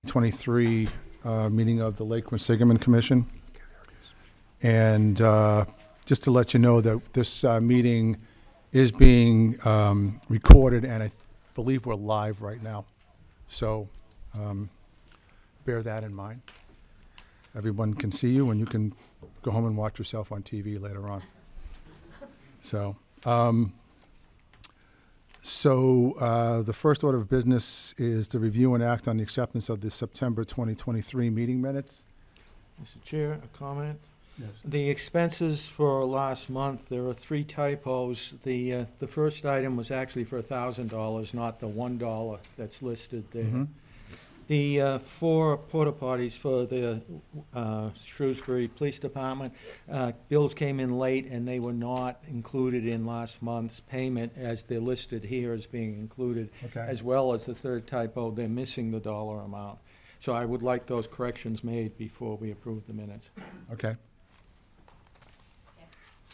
2023 meeting of the Lake Quinsigamond Commission. And just to let you know that this meeting is being recorded, and I believe we're live right now. So bear that in mind. Everyone can see you, and you can go home and watch yourself on TV later on. So, the first order of business is to review and act on the acceptance of the September 2023 meeting minutes. Mr. Chair, a comment? Yes. The expenses for last month, there are 3 typos. The first item was actually for $1,000, not the $1 that's listed there. Mm-hmm. The 4 porta potties for the Shrewsbury Police Department, bills came in late and they were not included in last month's payment as they're listed here as being included. Okay. As well as the third typo, they're missing the dollar amount. So I would like those corrections made before we approve the minutes. Okay.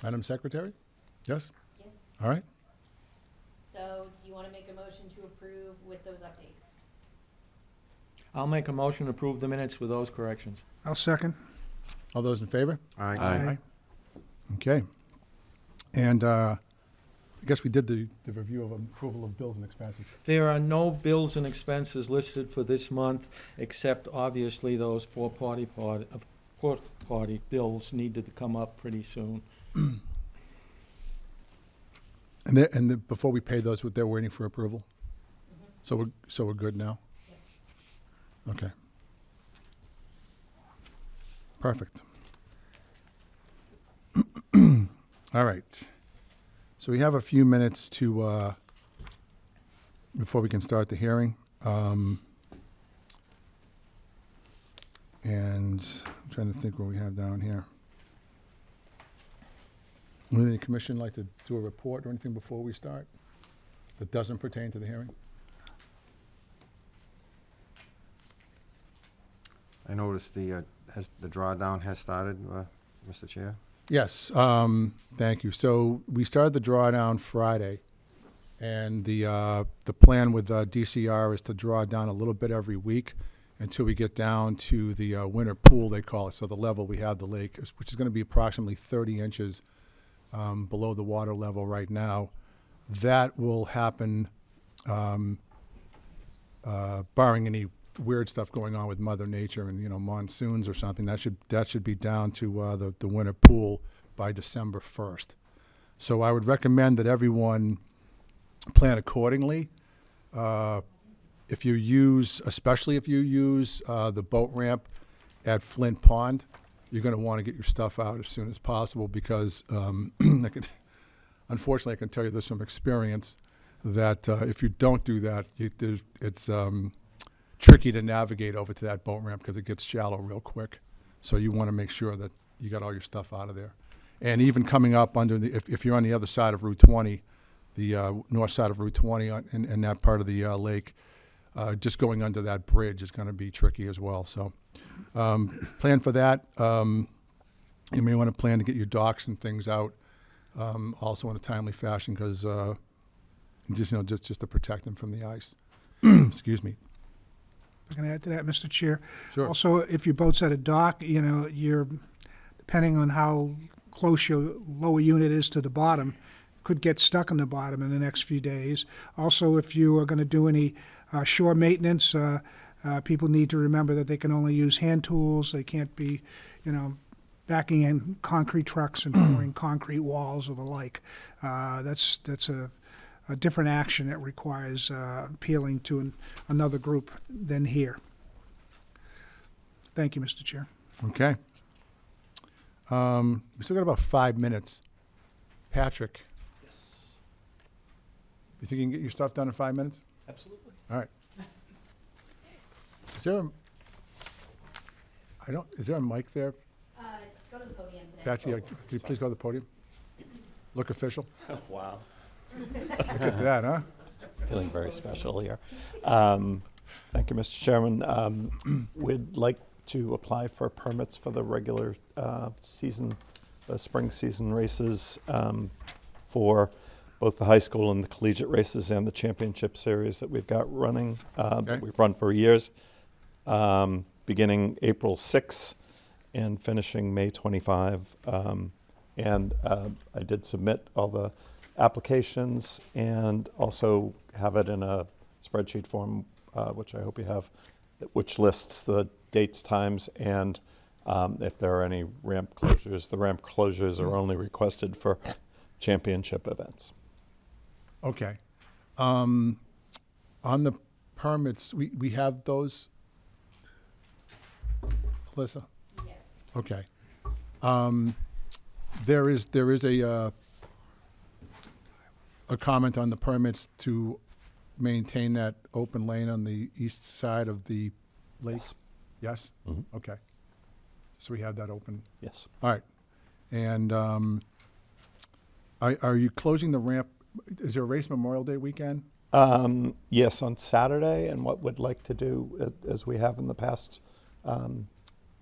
Madam Secretary? Yes? Yes. All right. So do you want to make a motion to approve with those updates? I'll make a motion to approve the minutes with those corrections. I'll second. All those in favor? Aye. Aye. Okay. And I guess we did the review of approval of bills and expenses. There are no bills and expenses listed for this month, except obviously those 4 porta potty bills need to come up pretty soon. And before we pay those, they're waiting for approval? Mm-hmm. So we're good now? Okay. Perfect. All right. So we have a few minutes to, before we can start the hearing. And I'm trying to think what we have down here. Would the commission like to do a report or anything before we start that doesn't pertain to the hearing? I noticed the drawdown has started, Mr. Chair. Yes, thank you. So we started the drawdown Friday, and the plan with DCR is to draw down a little bit every week until we get down to the winter pool, they call it, so the level we have the lake, which is going to be approximately 30 inches below the water level right now. That will happen barring any weird stuff going on with Mother Nature and, monsoons or something. That should be down to the winter pool by December 1st. So I would recommend that everyone plan accordingly. Especially if you use the boat ramp at Flint Pond, you're going to want to get your stuff out as soon as possible because, unfortunately, I can tell you this from experience that if you don't do that, it's tricky to navigate over to that boat ramp because it gets shallow real quick. So you want to make sure that you got all your stuff out of there. And even coming up under if you're on the other side of Route 20, the north side of Route 20 in that part of the lake, just going under that bridge is going to be tricky as well. So plan for that. You may want to plan to get your docks and things out also in a timely fashion because just to protect them from the ice. Excuse me. I can add to that, Mr. Chair. Sure. Also, if your boat's at a dock, you're, depending on how close your lower unit is to the bottom, could get stuck on the bottom in the next few days. Also, if you are going to do any shore maintenance, people need to remember that they can only use hand tools. They can't be, backing in concrete trucks and pouring concrete walls or the like. That's a different action that requires appealing to another group than here. Thank you, Mr. Chair. Okay. We still got about 5 minutes. Patrick, Yes, you think you can get your stuff done in 5 minutes? absolutely. All right. Is there a mic there? Go to the podium today. Patrick, could you please go to the podium? Look official. Wow. Look at that, huh? Feeling very special here. Thank you, Mr. Chairman. We'd like to apply for permits for the regular season, the spring season races for both the high school and the collegiate races and the championship series that we've got running, Okay. that we've run for years. beginning April 6 and finishing May 25. And I did submit all the applications and also have it in a spreadsheet form, which I hope you have, which lists the dates, times, and if there are any ramp closures. The ramp closures are only requested for championship events. Okay. On the permits, we have those? Alyssa? Yes. Okay. There is a comment on the permits to maintain that open lane on the east side of the lake? Yes. Yes? Mhm. Okay. So we have that open. Yes. All right. And are you closing the ramp? Is there a race Memorial Day weekend? Yes, on Saturday, and what we'd like to do, as we have in the past,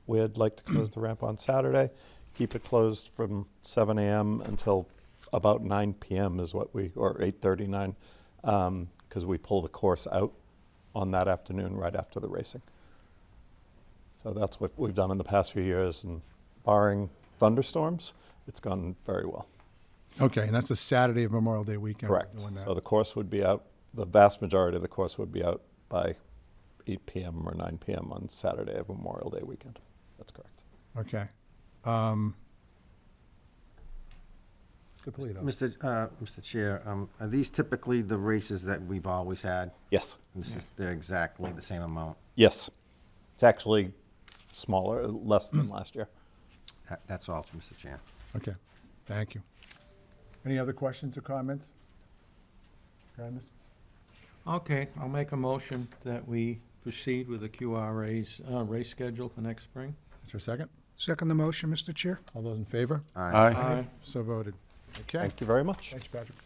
we'd like to close the ramp on Saturday, keep it closed from 7 a.m. until about 9 p.m. is what or 8:39, because we pull the course out on that afternoon right after the racing. So that's what we've done in the past few years, and barring thunderstorms, it's gone very well. Okay, and that's the Saturday of Memorial Day weekend. we're Correct. doing that. So the course would be out, the vast majority of the course would be out by 8 p.m. or 9 p.m. on Saturday of Memorial Day weekend. That's correct. Okay. Complete. Mr. Chair, are these typically the races that we've always had? Yes. They're exactly the same amount? Yes. It's actually smaller, less than last year. That's all, Mr. Chair. Okay, thank you. Any other questions or comments? Candace? Okay, I'll make a motion that we proceed with the QRA's race schedule for next spring. Is there a second? Second the motion, Mr. Chair. All those in favor? Aye. So voted. Okay. Thank you very much. Thanks, Patrick.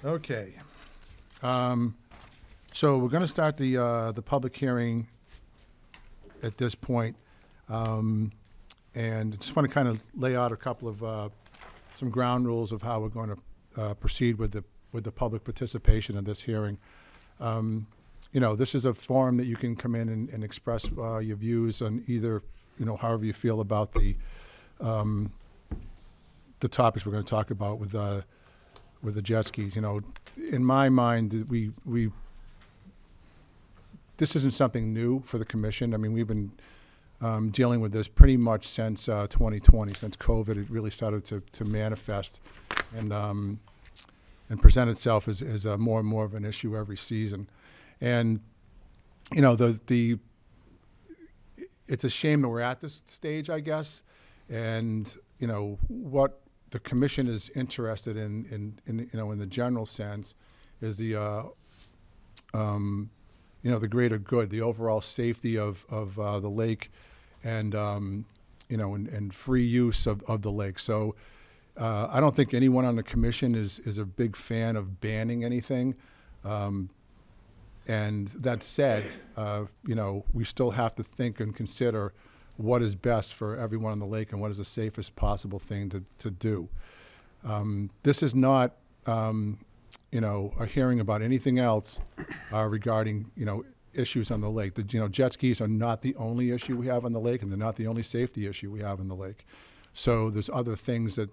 Okay. So we're going to start the public hearing at this point. And just want to kind of lay out a couple of some ground rules of how we're going to proceed with the public participation in this hearing. You know, this is a forum that you can come in and express your views on either, you know, however you feel about the topics we're going to talk about with the jet skis. You know, in my mind, this isn't something new for the commission. I mean, we've been dealing with this pretty much since 2020, since COVID. It really started to manifest and present itself as more and more of an issue every season. And you know, it's a shame that we're at this stage, I guess. And you know, what the commission is interested in you know, in the general sense, is the you know, the greater good, the overall safety of the lake, and you know, and free use of the lake. So I don't think anyone on the commission is a big fan of banning anything. And that said, you know, we still have to think and consider what is best for everyone on the lake and what is the safest possible thing to do. This is not, you know, a hearing about anything else regarding, you know, issues on the lake. You know, jet skis are not the only issue we have on the lake, and they're not the only safety issue we have on the lake. So there's other things that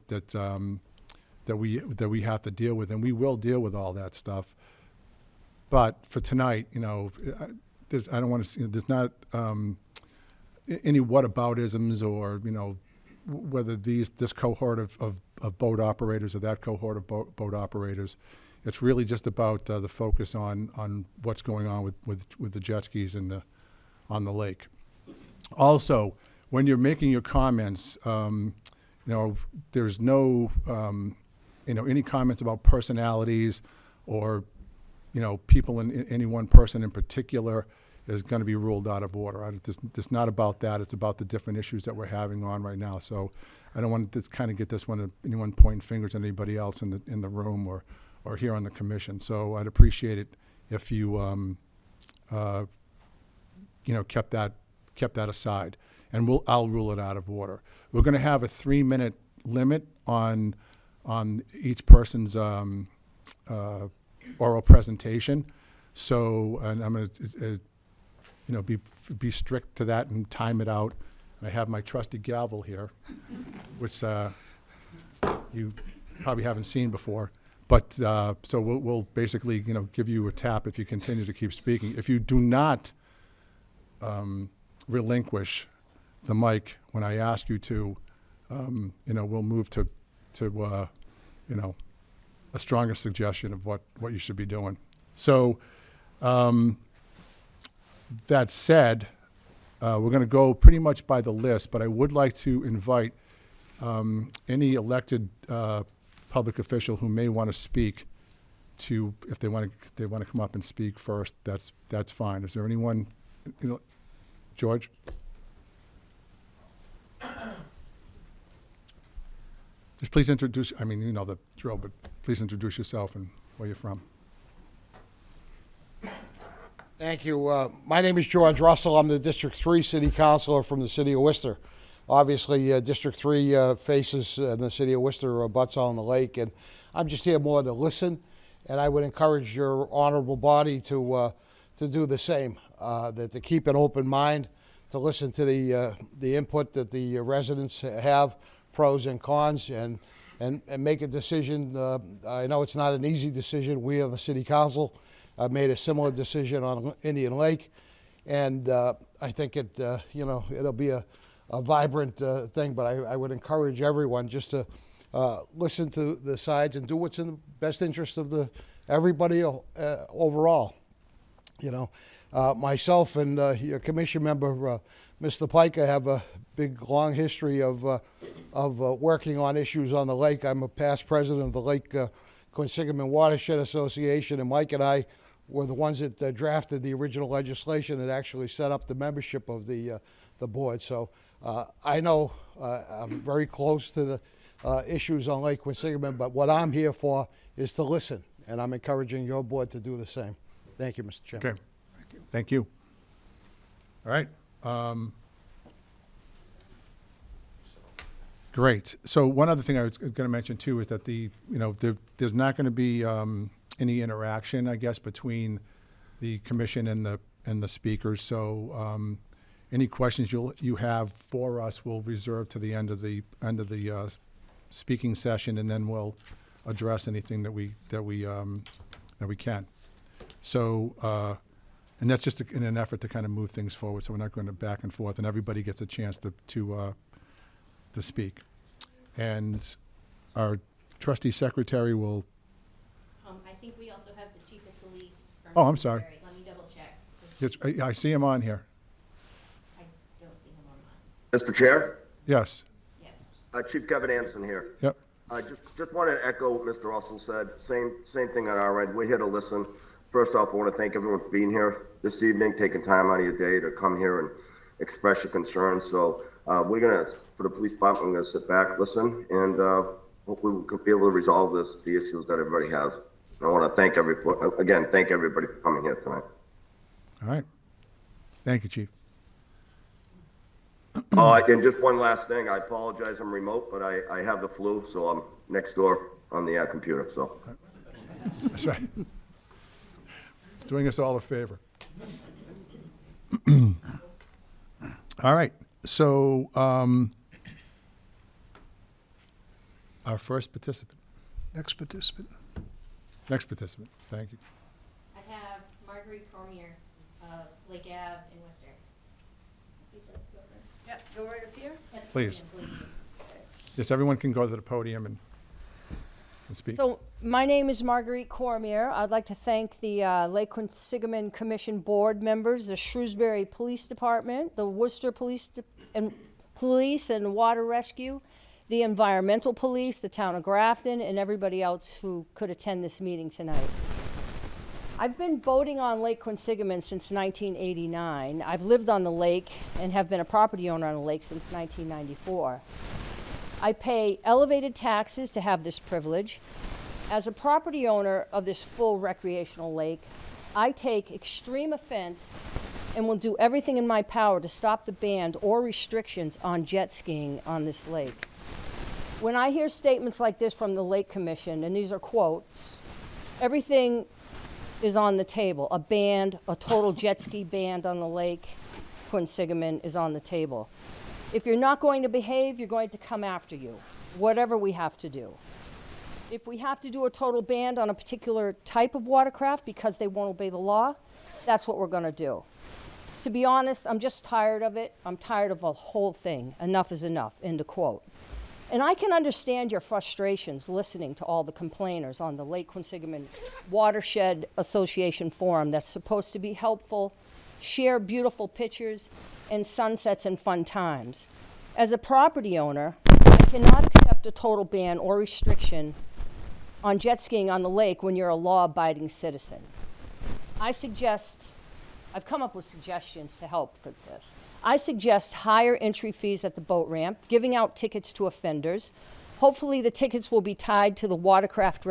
we have to deal with, and we will deal with all that stuff. But for tonight, you know, there's not any whataboutisms or, you know, whether this cohort of boat operators or that cohort of boat operators. It's really just about the focus on what's going on with the jet skis on the lake. Also, when you're making your comments, you know, there's no, you know, any comments about personalities or, you know, people in any one person in particular is going to be ruled out of order. It's not about that. It's about the different issues that we're having on right now. So I don't want to kind of get this one, anyone pointing fingers at anybody else in the room or here on the commission. So I'd appreciate it if you, you know, kept that aside, and I'll rule it out of order. We're going to have a 3-minute limit on each person's oral presentation. So, and I'm going to, be strict to that and time it out. I have my trusty gavel here, which you probably haven't seen before. But so we'll basically, give you a tap if you continue to keep speaking. If you do not relinquish the mic when I ask you to, we'll move to a stronger suggestion of what you should be doing. So that said, we're going to go pretty much by the list, but I would like to invite any elected public official who may want to speak to, if they want to come up and speak first, that's fine. Is there anyone, George? Just please introduce, you know the drill, but please introduce yourself and where you're from. Thank you. My name is George Russell. I'm the District 3 City Councilor from the City of Worcester. Obviously, District 3 faces the City of Worcester butts on the lake, and I'm just here more to listen, and I would encourage your honorable body to do the same, to keep an open mind, to listen to the input that the residents have, pros and cons, and make a decision. I know it's not an easy decision. We on the City Council made a similar decision on Indian Lake, and I think it'll be a vibrant thing, but I would encourage everyone just to listen to the sides and do what's in the best interest of everybody overall. Myself and your commission member, Mr. Pica, have a big, long history of working on issues on the lake. I'm a past president of the Lake Quinsigamond Watershed Association, and Mike and I were the ones that drafted the original legislation and actually set up the membership of the board. So I know I'm very close to the issues on Lake Quinsigamond, but what I'm here for is to listen, and I'm encouraging your board to do the same. Thank you, Mr. Chairman. Okay. Thank you. All right. Great. So one other thing I was going to mention too is that there's not going to be any interaction, I guess, between the commission and the speakers. So any questions you have for us, we'll reserve to the end of the speaking session, and then we'll address anything that we can. So. And that's just in an effort to kind of move things forward, so we're not going to back and forth, and everybody gets a chance to speak. And our trustee secretary will. I think we also have the chief of police. From Oh, I'm sorry. Shrewsbury. Let me double check. I see him on here. I don't see him online. Mr. Chair, Yes. Yes. Chief Kevin Anson here. Yep. I just wanted to echo what Mr. Russell said. Same thing on our end. We're here to listen. First off, I want to thank everyone for being here this evening, taking time out of your day to come here and express your concerns. So we're going to, for the police department, we're going to sit back, listen, and hopefully we can be able to resolve the issues that everybody has. I want to thank everybody for coming here tonight. All right. Thank you, Chief. And just one last thing. I apologize. I'm remote, but I have the flu, so I'm next door on the computer. So That's right. It's doing us all a favor. All right. So our first participant. Next participant. Next participant. Thank you. I have Marguerite Cormier of Lake Ave in Worcester. Yep, go right up here. Please. Yes, everyone can go to the podium and speak. So, my name is Marguerite Cormier. I'd like to thank the Lake Quinsigamond Commission board members, the Shrewsbury Police Department, the Worcester Police and Water Rescue, the Environmental Police, the Town of Grafton, and everybody else who could attend this meeting tonight. I've been boating on Lake Quinsigamond since 1989. I've lived on the lake and have been a property owner on the lake since 1994. I pay elevated taxes to have this privilege. As a property owner of this full recreational lake, I take extreme offense and will do everything in my power to stop the ban or restrictions on jet skiing on this lake. When I hear statements like this from the Lake Commission, and these are quotes, Everything is on the table. A ban, a total jet ski ban on the lake, Quinsigamond, is on the table. If you're not going to behave, you're going to come after you, whatever we have to do. If we have to do a total ban on a particular type of watercraft because they won't obey the law, that's what we're going to do. To be honest, I'm just tired of it. I'm tired of the whole thing. Enough is enough, end of quote. And I can understand your frustrations listening to all the complainers on the Lake Quinsigamond Watershed Association forum that's supposed to be helpful, share beautiful pictures and sunsets and fun times. As a property owner, I cannot accept a total ban or restriction on jet skiing on the lake when you're a law-abiding citizen. I've come up with suggestions to help with this. I suggest higher entry fees at the boat ramp, giving out tickets to offenders. Hopefully the tickets will be tied to the watercraft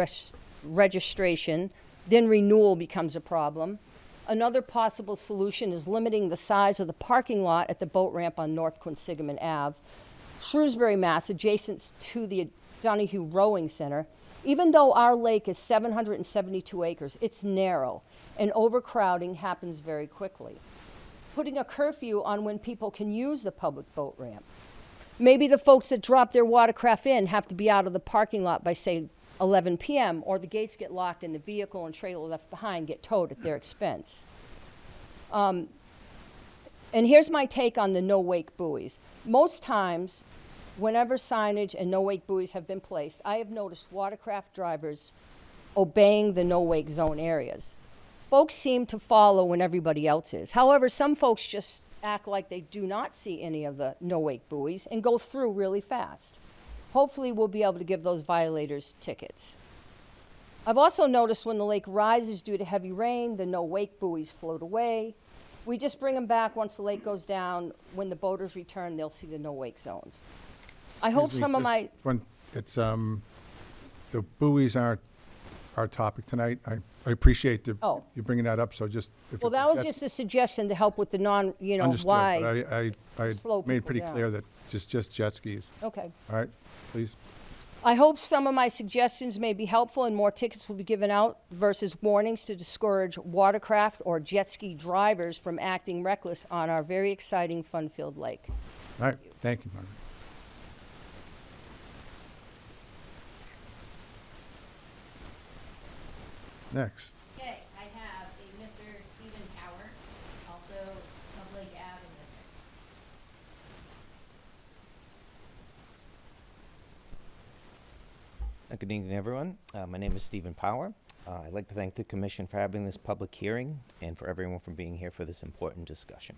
registration, then renewal becomes a problem. Another possible solution is limiting the size of the parking lot at the boat ramp on North Quinsigamond Ave. Shrewsbury, Mass., adjacent to the Donahue Rowing Center, even though our lake is 772 acres, it's narrow, and overcrowding happens very quickly. Putting a curfew on when people can use the public boat ramp. Maybe the folks that drop their watercraft in have to be out of the parking lot by, say, 11 p.m., or the gates get locked and the vehicle and trailer left behind get towed at their expense. And here's my take on the no-wake buoys. Most times, whenever signage and no-wake buoys have been placed, I have noticed watercraft drivers obeying the no-wake zone areas. Folks seem to follow when everybody else is. However, some folks just act like they do not see any of the no-wake buoys and go through really fast. Hopefully, we'll be able to give those violators tickets. I've also noticed when the lake rises due to heavy rain, the no-wake buoys float away. We just bring them back once the lake goes down. When the boaters return, they'll see the no-wake zones. I hope Excuse me, some of just my, when it's, the buoys aren't our topic tonight. I appreciate Oh. you bringing that up, so just. If well, it's that was jet- just a suggestion to help with the Understood, why. but I slow made people pretty down. clear that just jet skis. Okay. All right, please. I hope some of my suggestions may be helpful and more tickets will be given out versus warnings to discourage watercraft or jet ski drivers from acting reckless on our very exciting fun-filled lake. All right, thank you, Margaret. Next. Okay, I have a Mr. Stephen Power, also of Lake Ave in District. Good evening, everyone. My name is Stephen Power. I'd like to thank the Commission for having this public hearing and for everyone for being here for this important discussion.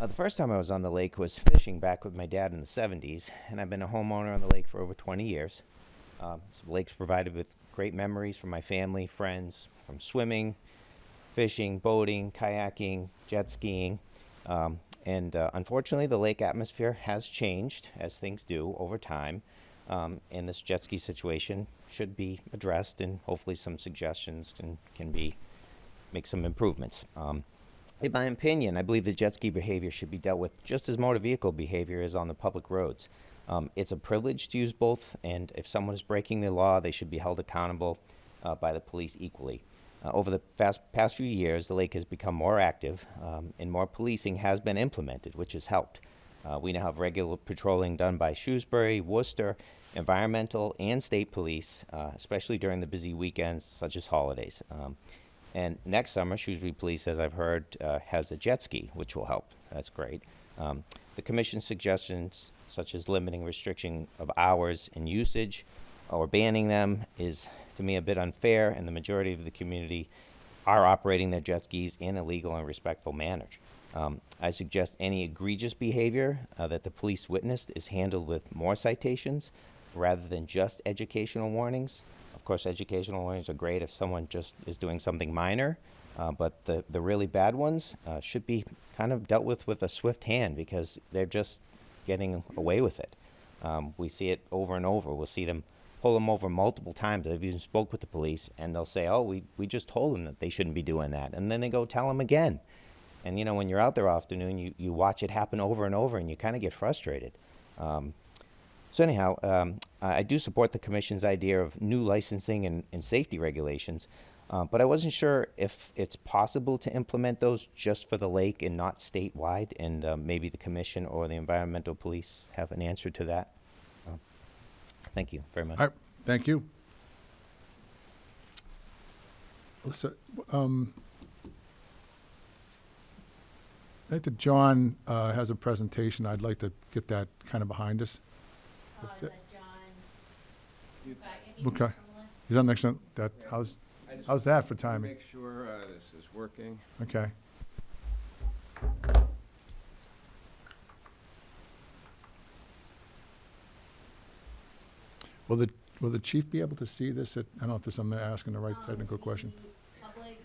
The first time I was on the lake was fishing back with my dad in the 70s, and I've been a homeowner on the lake for over 20 years. So the lake's provided with great memories for my family, friends, from swimming, fishing, boating, kayaking, jet skiing. Unfortunately, the lake atmosphere has changed, as things do, over time. And this jet ski situation should be addressed, and hopefully some suggestions can make some improvements. In my opinion, I believe the jet ski behavior should be dealt with just as motor vehicle behavior is on the public roads. It's a privilege to use both, and if someone is breaking the law, they should be held accountable by the police equally. Over the past few years, the lake has become more active, and more policing has been implemented, which has helped. We now have regular patrolling done by Shrewsbury, Worcester, environmental, and state police, especially during the busy weekends such as holidays. And next summer, Shrewsbury Police, as I've heard, has a jet ski, which will help. That's great. The Commission's suggestions, such as limiting restriction of hours and usage or banning them, is to me a bit unfair, and the majority of the community are operating their jet skis in a legal and respectful manner. I suggest any egregious behavior that the police witnessed is handled with more citations rather than just educational warnings. Of course, educational warnings are great if someone just is doing something minor, but the really bad ones should be kind of dealt with a swift hand, because they're just getting away with it. We see it over and over. We'll see them pull them over multiple times. I've even spoke with the police, and they'll say, oh, we just told them that they shouldn't be doing that. And then they go tell them again. And, you know, when you're out there afternoon, you watch it happen over and over, and you kind of get frustrated. So anyhow, I do support the commission's idea of new licensing and safety regulations, but I wasn't sure if it's possible to implement those just for the lake and not statewide, and maybe the commission or the environmental police have an answer to that. Thank you very much. All right, thank you. Listen, I think that John has a presentation. I'd like to get that kind of behind us. Is If that that- John? Okay. He's on next one. That, how's that for timing? Make sure this is working. Okay. Will the chief be able to see this? I don't know if I'm asking the right technical question. The public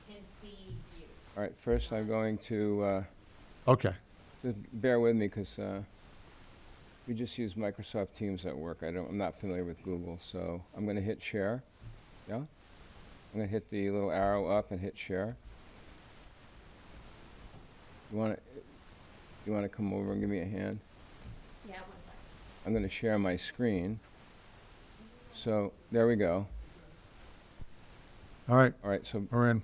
can see you. All right, first I'm going to, Okay. just bear with me because we just use Microsoft Teams at work. I'm not familiar with Google, so I'm going to hit share. Yeah? I'm going to hit the little arrow up and hit share. You want to come over and give me a hand? Yeah, 1 second. I'm going to share my screen. So there we go. All right, All right, so we're in.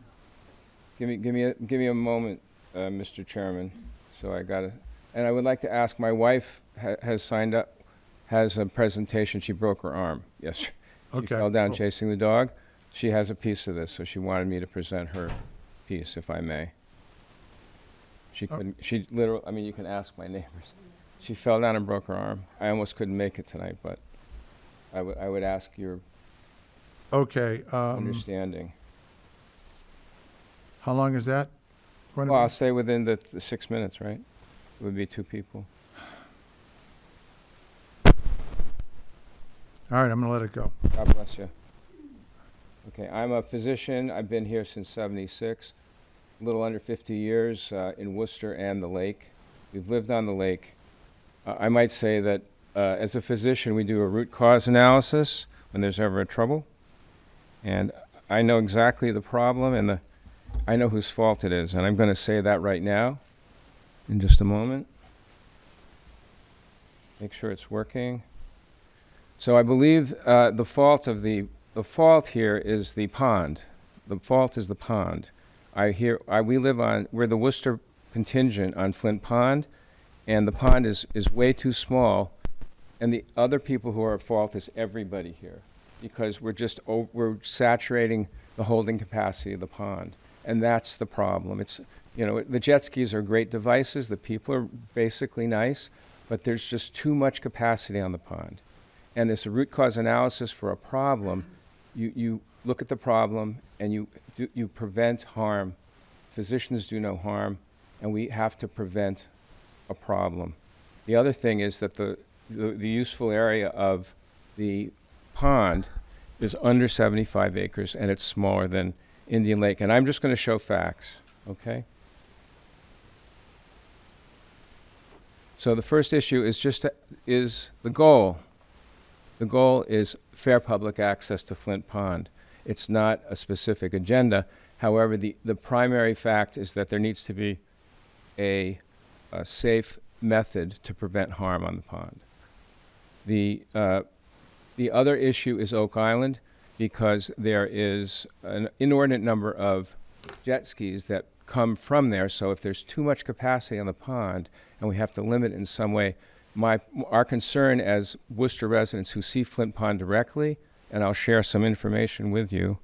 give me a moment, Mr. Chairman. So I got to, and I would like to ask, my wife has signed up, has a presentation. She broke her arm. Yes, she Okay. fell down Cool. chasing the dog. She has a piece of this, so she wanted me to present her piece, if I may. She couldn't. She literally. I mean, you can ask my neighbors. She fell down and broke her arm. I almost couldn't make it tonight, but I would ask your Okay. understanding. How long is that? Going to Well, be? I'll say within the 6 minutes, right? It would be 2 people. All right, I'm going to let it go. God bless you. Okay, I'm a physician. I've been here since '76, a little under 50 years in Worcester and the lake. We've lived on the lake. I might say that as a physician, we do a root cause analysis when there's ever a trouble. And I know exactly the problem and I know whose fault it is. And I'm going to say that right now in just a moment. Make sure it's working. So I believe the fault here is the pond. The fault is the pond. We're the Worcester contingent on Flint Pond, and the pond is way too small, and the other people who are at fault is everybody here, because we're saturating the holding capacity of the pond, and that's the problem. The jet skis are great devices. The people are basically nice, but there's just too much capacity on the pond. And as a root cause analysis for a problem, you look at the problem and you prevent harm. Physicians do no harm, and we have to prevent a problem. The other thing is that the useful area of the pond is under 75 acres, and it's smaller than Indian Lake. And I'm just going to show facts, okay? So the first issue is the goal. The goal is fair public access to Flint Pond. It's not a specific agenda. However, the primary fact is that there needs to be a safe method to prevent harm on the pond. The other issue is Oak Island, because there is an inordinate number of jet skis that come from there. So if there's too much capacity on the pond and we have to limit it in some way, our concern as Worcester residents who see Flint Pond directly, and I'll share some information with you.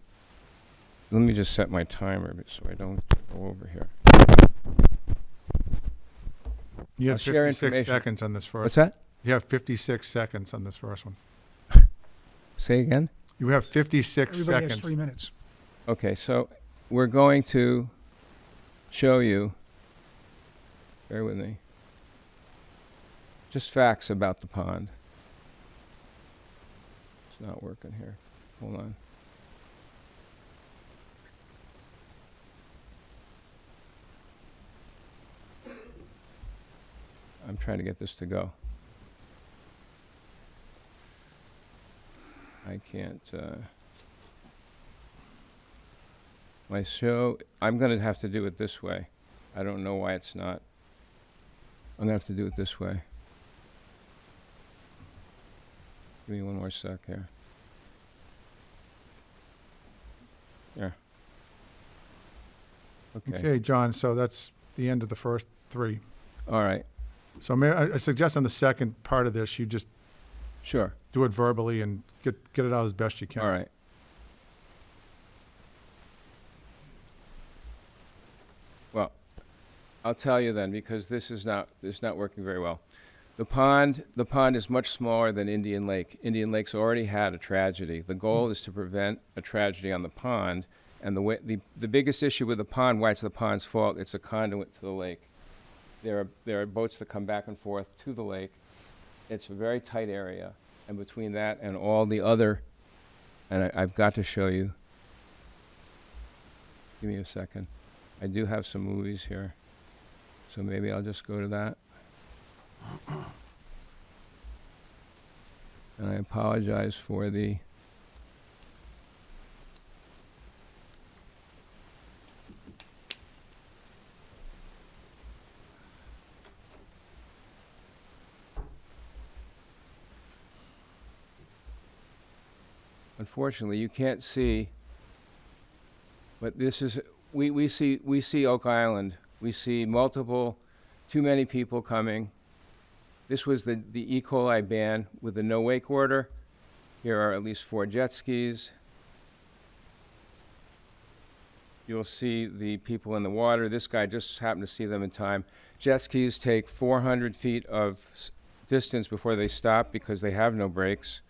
Let me just set my timer so I don't go over here. You I'll have share 56 information. seconds on this first. What's that? You have 56 seconds on this first one. Say again? You have 56 Everybody has seconds. 3 minutes. Okay, so we're going to show you, bear with me, just facts about the pond. It's not working here. Hold on. I'm trying to get this to go. I can't, my show, I'm going to have to do it this way. I don't know why it's not. I'm going to have to do it this way. Give me one more sec here. Yeah. Okay, John, so that's the end of the first three. All right. So I suggest on the second part of this, you just Sure. do it verbally and get it out as best you can. All right. Well, I'll tell you then, because this is not working very well. The pond is much smaller than Indian Lake. Indian Lake's already had a tragedy. The goal is to prevent a tragedy on the pond, and the biggest issue with the pond, why it's the pond's fault, it's a conduit to the lake. There are boats that come back and forth to the lake. It's a very tight area, and between that and all the other, and I've got to show you. Give me a second. I do have some movies here, so maybe I'll just go to that. And I apologize for the... Unfortunately, you can't see, but this is, we see Oak Island. We see too many people coming. This was the E. coli ban with the no wake order. Here are at least 4 jet skis. You'll see the people in the water. This guy just happened to see them in time. Jet skis take 400 feet of distance before they stop because they have no brakes.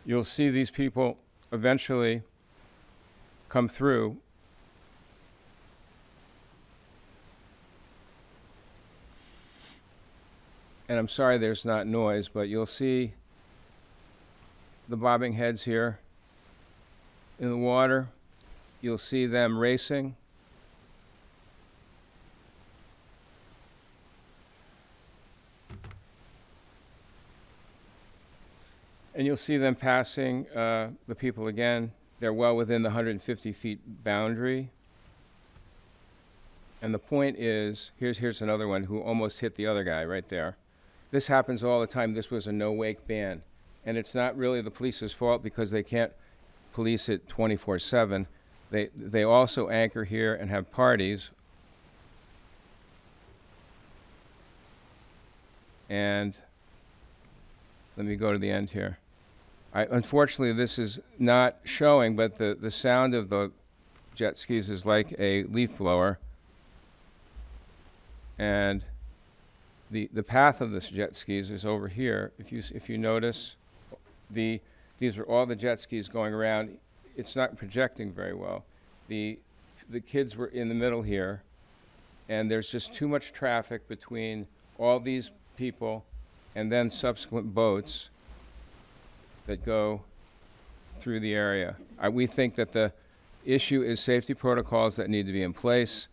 You'll see these people eventually come through. And I'm sorry there's not noise, but you'll see the bobbing heads here in the water. You'll see them racing. And you'll see them passing the people again. They're well within the 150 feet boundary. And the point is, here's another one who almost hit the other guy right there. This happens all the time. This was a no-wake ban. And it's not really the police's fault because they can't police it 24/7. They also anchor here and have parties. And let me go to the end here. Unfortunately, this is not showing, but the sound of the jet skis is like a leaf blower. And the path of the jet skis is over here. If you notice, these are all the jet skis going around. It's not projecting very well. The kids were in the middle here, and there's just too much traffic between all these people and then subsequent boats that go through the area. We think that the issue is safety protocols that need to be in place.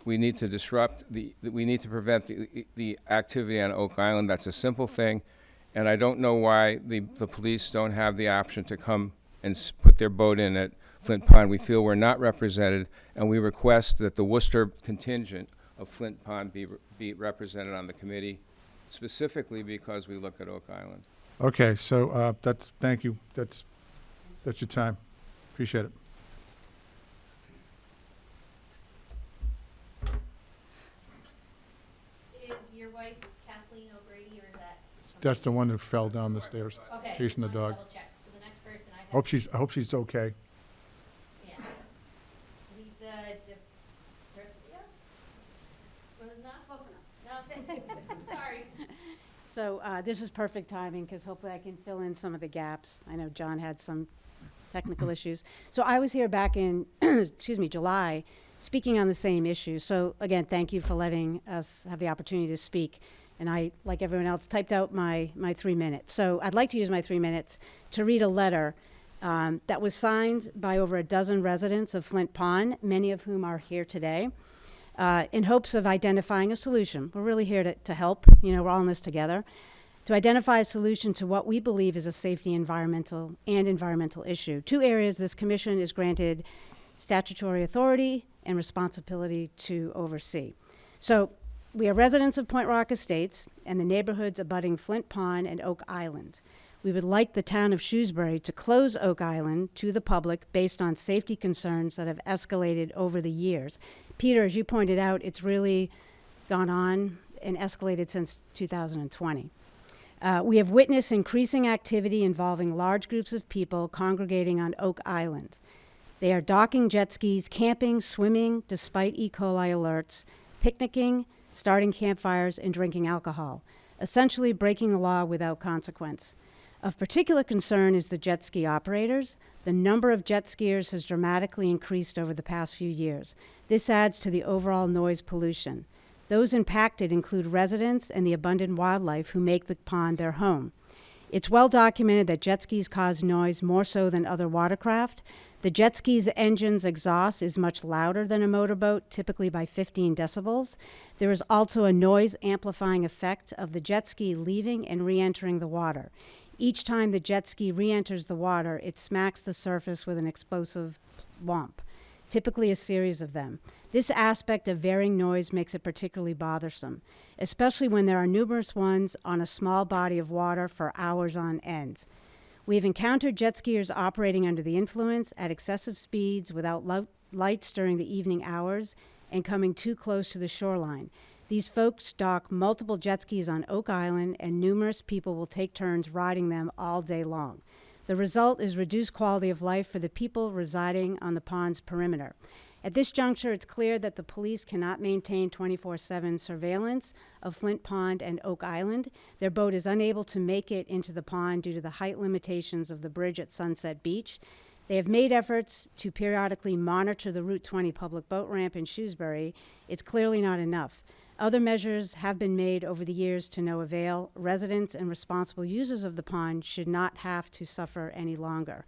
We need to we need to prevent the activity on Oak Island. That's a simple thing. And I don't know why the police don't have the option to come and put their boat in at Flint Pond. We feel we're not represented, and we request that the Worcester contingent of Flint Pond be represented on the committee, specifically because we look at Oak Island. Okay, so thank you. That's your time. Appreciate it. Is your wife Kathleen O'Grady, or is that? That's the one who fell down the stairs, Okay. chasing the just wanted dog. to double check. So the next person I have. I hope she's okay. Yeah. Lisa yeah. Was it not? Close enough. No, sorry. So this is perfect timing because hopefully I can fill in some of the gaps. I know John had some technical issues. So I was here back in, July, speaking on the same issue. So again, thank you for letting us have the opportunity to speak. And I, like everyone else, typed out my 3 minutes. So I'd like to use my 3 minutes to read a letter that was signed by over a dozen residents of Flint Pond, many of whom are here today, in hopes of identifying a solution. We're really here to help. We're all in this together. To identify a solution to what we believe is a safety environmental issue. 2 areas this commission is granted statutory authority and responsibility to oversee. So we are residents of Point Rock Estates and the neighborhoods abutting Flint Pond and Oak Island. We would like the town of Shrewsbury to close Oak Island to the public based on safety concerns that have escalated over the years. Peter, as you pointed out, it's really gone on and escalated since 2020. We have witnessed increasing activity involving large groups of people congregating on Oak Island. They are docking jet skis, camping, swimming, despite E. coli alerts, picnicking, starting campfires, and drinking alcohol, essentially breaking the law without consequence. Of particular concern is the jet ski operators. The number of jet skiers has dramatically increased over the past few years. This adds to the overall noise pollution. Those impacted include residents and the abundant wildlife who make the pond their home. It's well documented that jet skis cause noise more so than other watercraft. The jet ski's engine's exhaust is much louder than a motorboat, typically by 15 decibels. There is also a noise amplifying effect of the jet ski leaving and re-entering the water. Each time the jet ski re-enters the water, it smacks the surface with an explosive whomp, typically a series of them. This aspect of varying noise makes it particularly bothersome, especially when there are numerous ones on a small body of water for hours on end. We have encountered jet skiers operating under the influence at excessive speeds without lights during the evening hours and coming too close to the shoreline. These folks dock multiple jet skis on Oak Island, and numerous people will take turns riding them all day long. The result is reduced quality of life for the people residing on the pond's perimeter. At this juncture, it's clear that the police cannot maintain 24/7 surveillance of Flint Pond and Oak Island. Their boat is unable to make it into the pond due to the height limitations of the bridge at Sunset Beach. They have made efforts to periodically monitor the Route 20 public boat ramp in Shrewsbury. It's clearly not enough. Other measures have been made over the years to no avail. Residents and responsible users of the pond should not have to suffer any longer.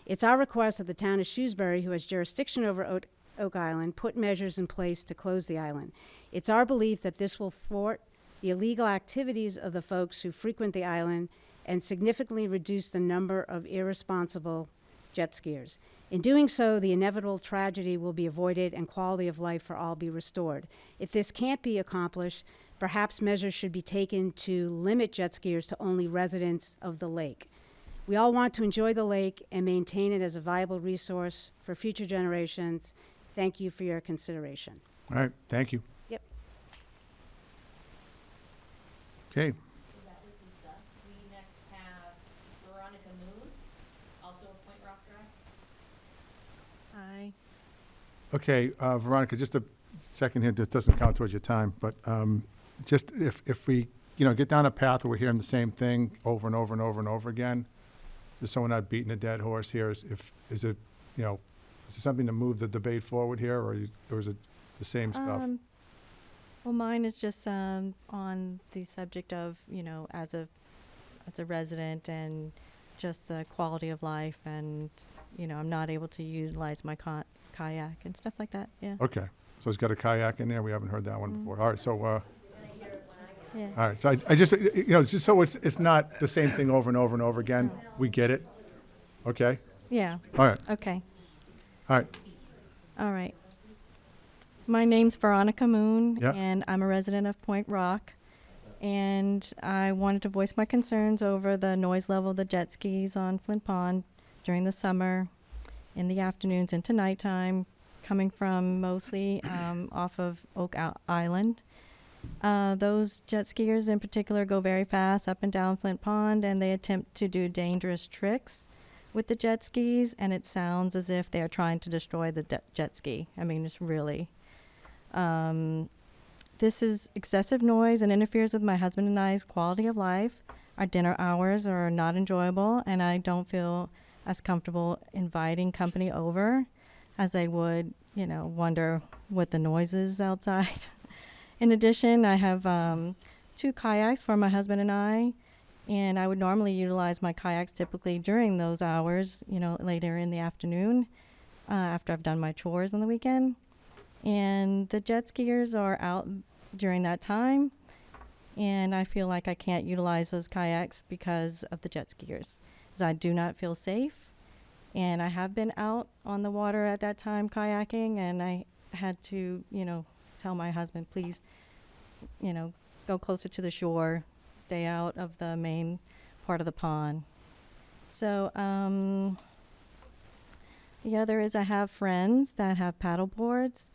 It's our request that the town of Shrewsbury, who has jurisdiction over Oak Island, put measures in place to close the island. It's our belief that this will thwart the illegal activities of the folks who frequent the island and significantly reduce the number of irresponsible jet skiers. In doing so, the inevitable tragedy will be avoided and quality of life for all be restored. If this can't be accomplished, perhaps measures should be taken to limit jet skiers to only residents of the lake. We all want to enjoy the lake and maintain it as a viable resource for future generations. Thank you for your consideration. All right, thank you. Yep. Okay, So that was Lisa. We next have Veronica Moon, also of Point Rock Drive. Hi. okay, Veronica, just a second here, that doesn't count towards your time, but just if we, get down a path where we're hearing the same thing over and over and over and over again, just so we're not beating a dead horse here, is it something to move the debate forward here, or is it the same stuff? Well, mine is just on the subject of, as a resident and just the quality of life, and, I'm not able to utilize my kayak and stuff like that, yeah. Okay, so it's got a kayak in there, we haven't heard that one before. All right, so, Yeah. all right, so I just, just so it's not the same thing over and over and over again, we get it, okay? Yeah, All right, okay, all right, all right. My name's Veronica Moon, Yeah. and I'm a resident of Point Rock. And I wanted to voice my concerns over the noise level of the jet skis on Flint Pond during the summer, in the afternoons into nighttime, coming from mostly off of Oak Island. Those jet skiers in particular go very fast up and down Flint Pond, and they attempt to do dangerous tricks with the jet skis, and it sounds as if they're trying to destroy the jet ski. I mean, it's really... This is excessive noise and interferes with my husband and I's quality of life. Our dinner hours are not enjoyable, and I don't feel as comfortable inviting company over as I would, wonder what the noise is outside. In addition, I have 2 kayaks for my husband and I, and I would normally utilize my kayaks typically during those hours, later in the afternoon, after I've done my chores on the weekend. And the jet skiers are out during that time, and I feel like I can't utilize those kayaks because of the jet skiers, because I do not feel safe. And I have been out on the water at that time kayaking, and I had to, tell my husband, please, go closer to the shore, stay out of the main part of the pond. So, the other is I have friends that have paddle boards,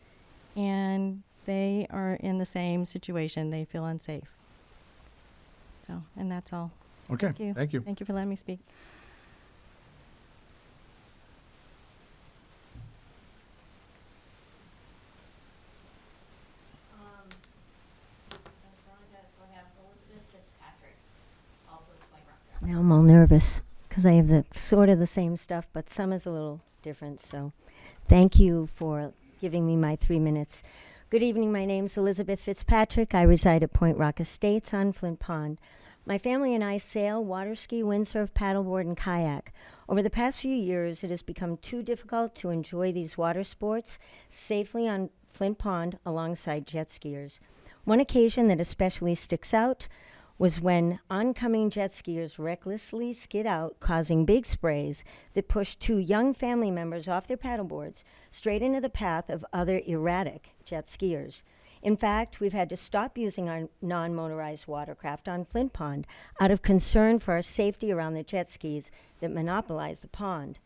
and they are in the same situation. They feel unsafe. So, and that's all. Okay, Thank you. thank you. Thank you for letting me speak. So I have Elizabeth Fitzpatrick, also like rock. Now I'm all nervous because I have the sort of the same stuff, but some is a little different. So thank you for giving me my 3 minutes. Good evening. My name's Elizabeth Fitzpatrick. I reside at Point Rock Estates on Flint Pond. My family and I sail, water ski, windsurf, paddleboard, and kayak. Over the past few years, it has become too difficult to enjoy these water sports safely on Flint Pond alongside jet skiers. One occasion that especially sticks out was when oncoming jet skiers recklessly skid out, causing big sprays that pushed 2 young family members off their paddleboards straight into the path of other erratic jet skiers. In fact, we've had to stop using our non-motorized watercraft on Flint Pond out of concern for our safety around the jet skis that monopolize the pond.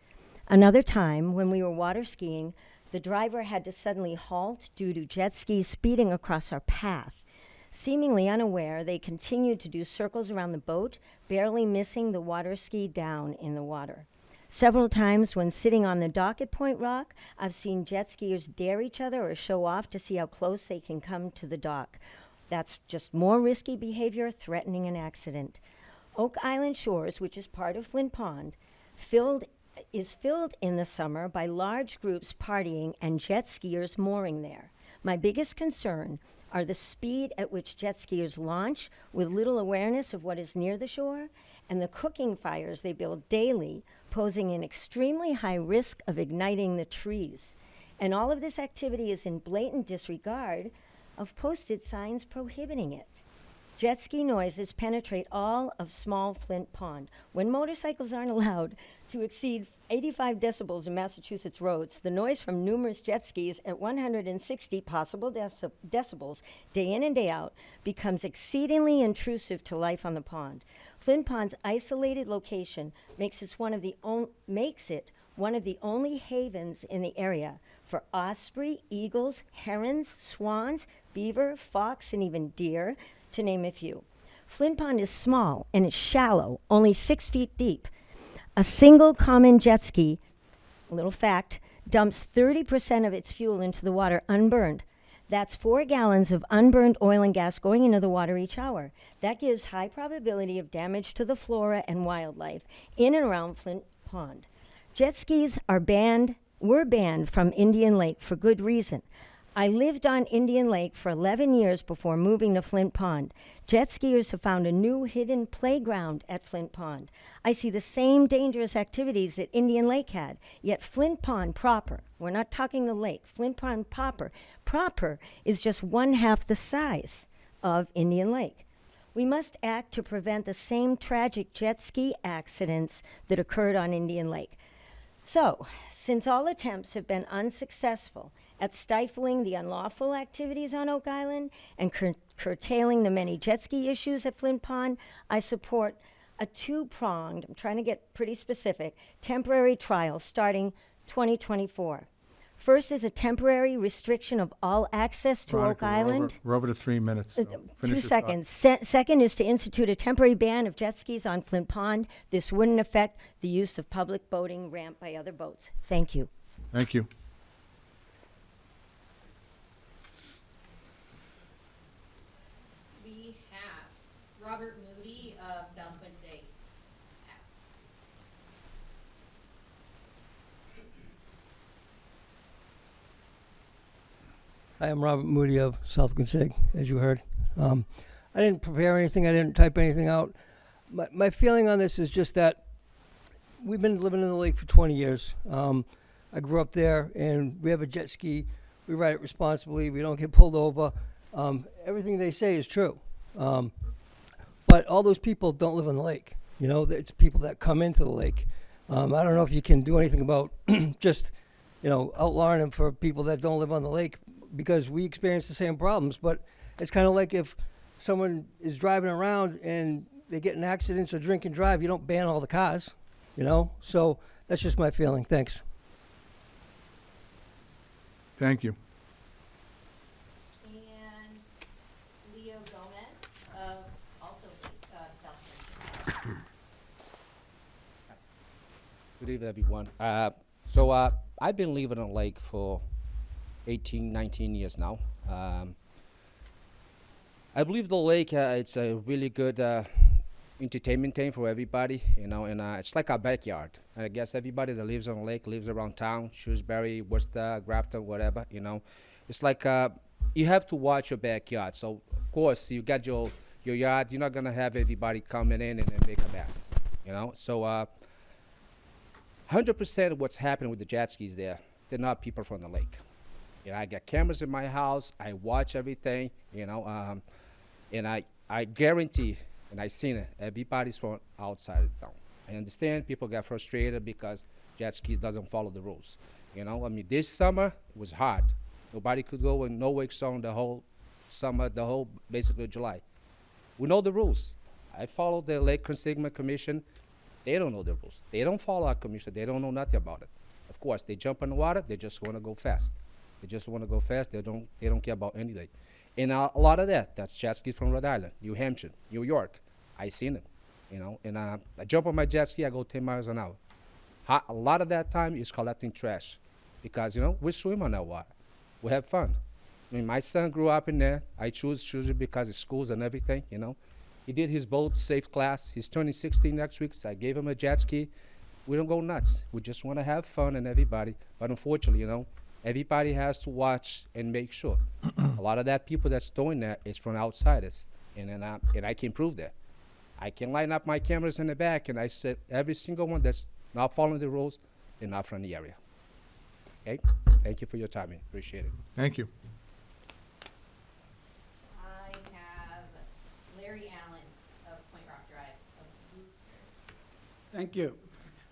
Another time, when we were water skiing, the driver had to suddenly halt due to jet skis speeding across our path. Seemingly unaware, they continued to do circles around the boat, barely missing the water ski down in the water. Several times when sitting on the dock at Point Rock, I've seen jet skiers dare each other or show off to see how close they can come to the dock. That's just more risky behavior threatening an accident. Oak Island Shores, which is part of Flint Pond, is filled in the summer by large groups partying and jet skiers mooring there. My biggest concern are the speed at which jet skiers launch with little awareness of what is near the shore, and the cooking fires they build daily, posing an extremely high risk of igniting the trees. And all of this activity is in blatant disregard of posted signs prohibiting it. Jet ski noises penetrate all of small Flint Pond. When motorcycles aren't allowed to exceed 85 decibels in Massachusetts roads, the noise from numerous jet skis at 160 possible decibels day in and day out becomes exceedingly intrusive to life on the pond. Flint Pond's isolated location makes it one of the only havens in the area for osprey, eagles, herons, swans, beaver, fox, and even deer, to name a few. Flint Pond is small and it's shallow, only 6 feet deep. A single common jet ski, little fact, dumps 30% of its fuel into the water unburned. That's 4 gallons of unburned oil and gas going into the water each hour. That gives high probability of damage to the flora and wildlife in and around Flint Pond. Jet skis were banned from Indian Lake for good reason. I lived on Indian Lake for 11 years before moving to Flint Pond. Jet skiers have found a new hidden playground at Flint Pond. I see the same dangerous activities that Indian Lake had, yet Flint Pond proper, we're not talking the lake, Flint Pond proper is just 1/2 the size of Indian Lake. We must act to prevent the same tragic jet ski accidents that occurred on Indian Lake. So, since all attempts have been unsuccessful at stifling the unlawful activities on Oak Island and curtailing the many jet ski issues at Flint Pond, I support a 2-pronged, I'm trying to get pretty specific, temporary trial starting 2024. First is a temporary restriction of all access to Veronica, Oak Island. We're over to 3 minutes. So finish 2 your thought. seconds. Second is to institute a temporary ban of jet skis on Flint Pond. This wouldn't affect the use of public boating ramp by other boats. Thank you. Thank you. We have Robert Moody of South Quincy. Hi, I'm Robert Moody of South Quincy, as you heard. I didn't prepare anything. I didn't type anything out. My feeling on this is just that we've been living in the lake for 20 years. I grew up there, and we have a jet ski. We ride it responsibly. We don't get pulled over. Everything they say is true. But all those people don't live on the lake. You know, it's people that come into the lake. I don't know if you can do anything about just, outlawing them for people that don't live on the lake, because we experience the same problems. But it's kind of like if someone is driving around and they get in accidents or drink and drive, you don't ban all the cars. you know? So that's just my feeling. Thanks. Thank you. And Leo Gomez of also South Bend. Good evening, everyone. I've been living on lake for 18, 19 years now. I believe the lake, it's a really good entertainment thing for everybody, you know, and it's like our backyard. And I guess everybody that lives on the lake lives around town, Shrewsbury, Worcester, Grafton, whatever, you know. It's like you have to watch your backyard. So, of course, you got your yard. You're not going to have everybody coming in and then make a mess, you know. So, 100% of what's happening with the jet skis there, they're not people from the lake. You know, I got cameras in my house. I watch everything, you know, and I guarantee, and I've seen it, everybody's from outside of town. I understand people get frustrated because jet skis doesn't follow the rules. You know, I mean, this summer it was hard. Nobody could go and no wake zone the whole summer, the whole basically July. We know the rules. I follow the Lake Quinsigamond Commission. They don't know the rules. They don't follow our commission. They don't know nothing about it. Of course, they jump in the water. They just want to go fast. They just want to go fast. They don't care about anything. And a lot of that's jet skis from Rhode Island, New Hampshire, New York. I seen it, you know. And I jump on my jet ski. I go 10 miles an hour. A lot of that time is collecting trash, because you know we swim on that water. We have fun. I mean, my son grew up in there. I choose it because of schools and everything, you know. He did his boat safe class. He's turning 16 next week, so I gave him a jet ski. We don't go nuts. We just want to have fun and everybody. But unfortunately, you know, everybody has to watch and make sure. A lot of that people that's doing that is from outsiders, and I can prove that. I can line up my cameras in the back, and I said every single one that's not following the rules, they're not from the area. Okay? Thank you for your time. I appreciate it. Thank you. I have Larry Allen of Point Rock Drive of Brewster. Thank you.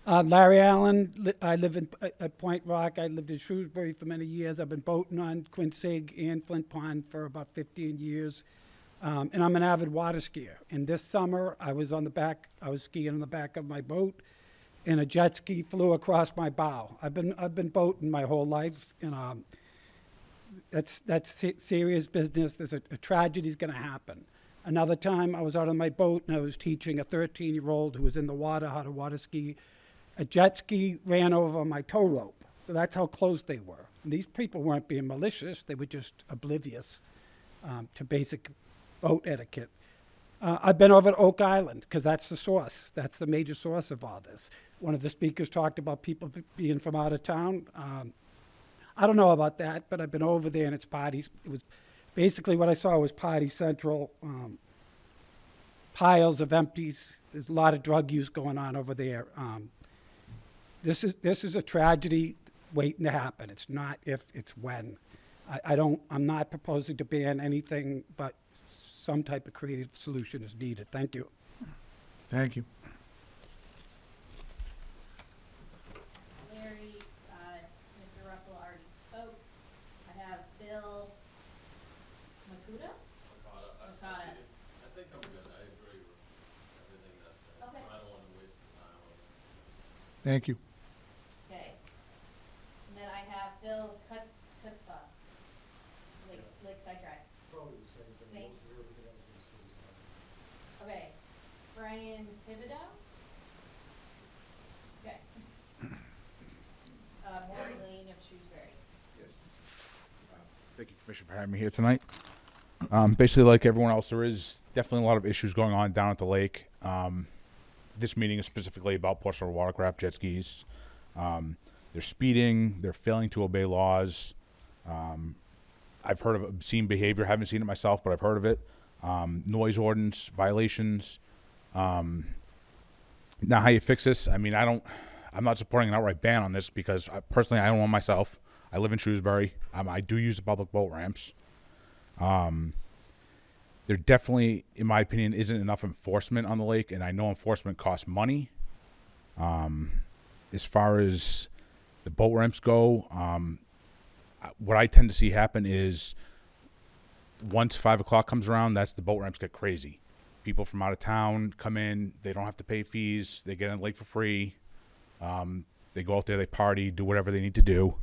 Larry Allen, I live at Point Rock. I lived in Shrewsbury for many years. I've been boating on Quinsig and Flint Pond for about 15 years. And I'm an avid water skier. And this summer, I was skiing on the back of my boat, and a jet ski flew across my bow. I've been boating my whole life, and that's serious business. There's a tragedy's going to happen. Another time, I was out on my boat, and I was teaching a 13-year-old who was in the water how to water ski. A jet ski ran over my tow rope. So that's how close they were. And these people weren't being malicious. They were just oblivious to basic boat etiquette. I've been over to Oak Island because that's the source. That's the major source of all this. One of the speakers talked about people being from out of town. I don't know about that, but I've been over there and it's parties. It was basically what I saw was party central, piles of empties. There's a lot of drug use going on over there. This is a tragedy waiting to happen. It's not if, it's when. I'm not proposing to ban anything, but some type of creative solution is needed. Thank you. Thank you. Larry, Mr. Russell already spoke. I have Bill Matuda? Okada. I think I'm good. I agree with everything that's said, Okay. so I don't want to waste the time on it. Thank you. Okay. And then I have Bill Kutzpa, Lakeside Drive. Same. Okay. Brian Thibodeau? Okay. Maury Lane of Shrewsbury. Yes. Thank you, Commissioner, for having me here tonight. Basically, like everyone else, there is definitely a lot of issues going on down at the lake. This meeting is specifically about personal watercraft, jet skis. They're speeding. They're failing to obey laws. I've heard of obscene behavior. Haven't seen it myself, but I've heard of it. Noise ordinance violations. Now, how you fix this? I mean, I'm not supporting an outright ban on this because personally, I own one myself. I live in Shrewsbury. I do use the public boat ramps. There definitely, in my opinion, isn't enough enforcement on the lake, and I know enforcement costs money. As far as the boat ramps go, what I tend to see happen is once 5 o'clock comes around, that's the boat ramps get crazy. People from out of town come in. They don't have to pay fees. They get in lake for free. They go out there, they party, do whatever they need to do.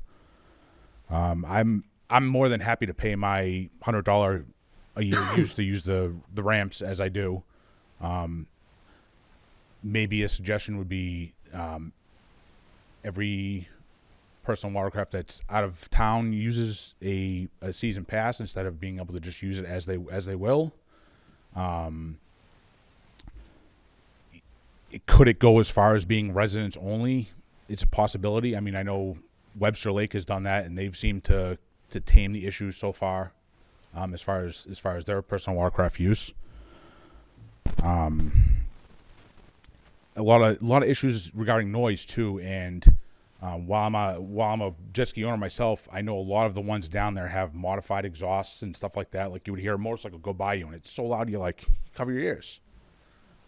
I'm more than happy to pay my $100 a year use to use the ramps as I do. Maybe a suggestion would be every person on watercraft that's out of town uses a season pass instead of being able to just use it as they will. Could it go as far as being residents only? It's a possibility. I mean, I know Webster Lake has done that, and they've seemed to tame the issues so far, as far as their personal watercraft use. A lot of issues regarding noise too, and while I'm a jet ski owner myself, I know a lot of the ones down there have modified exhausts and stuff like that. Like you would hear a motorcycle go by you, and it's so loud you cover your ears.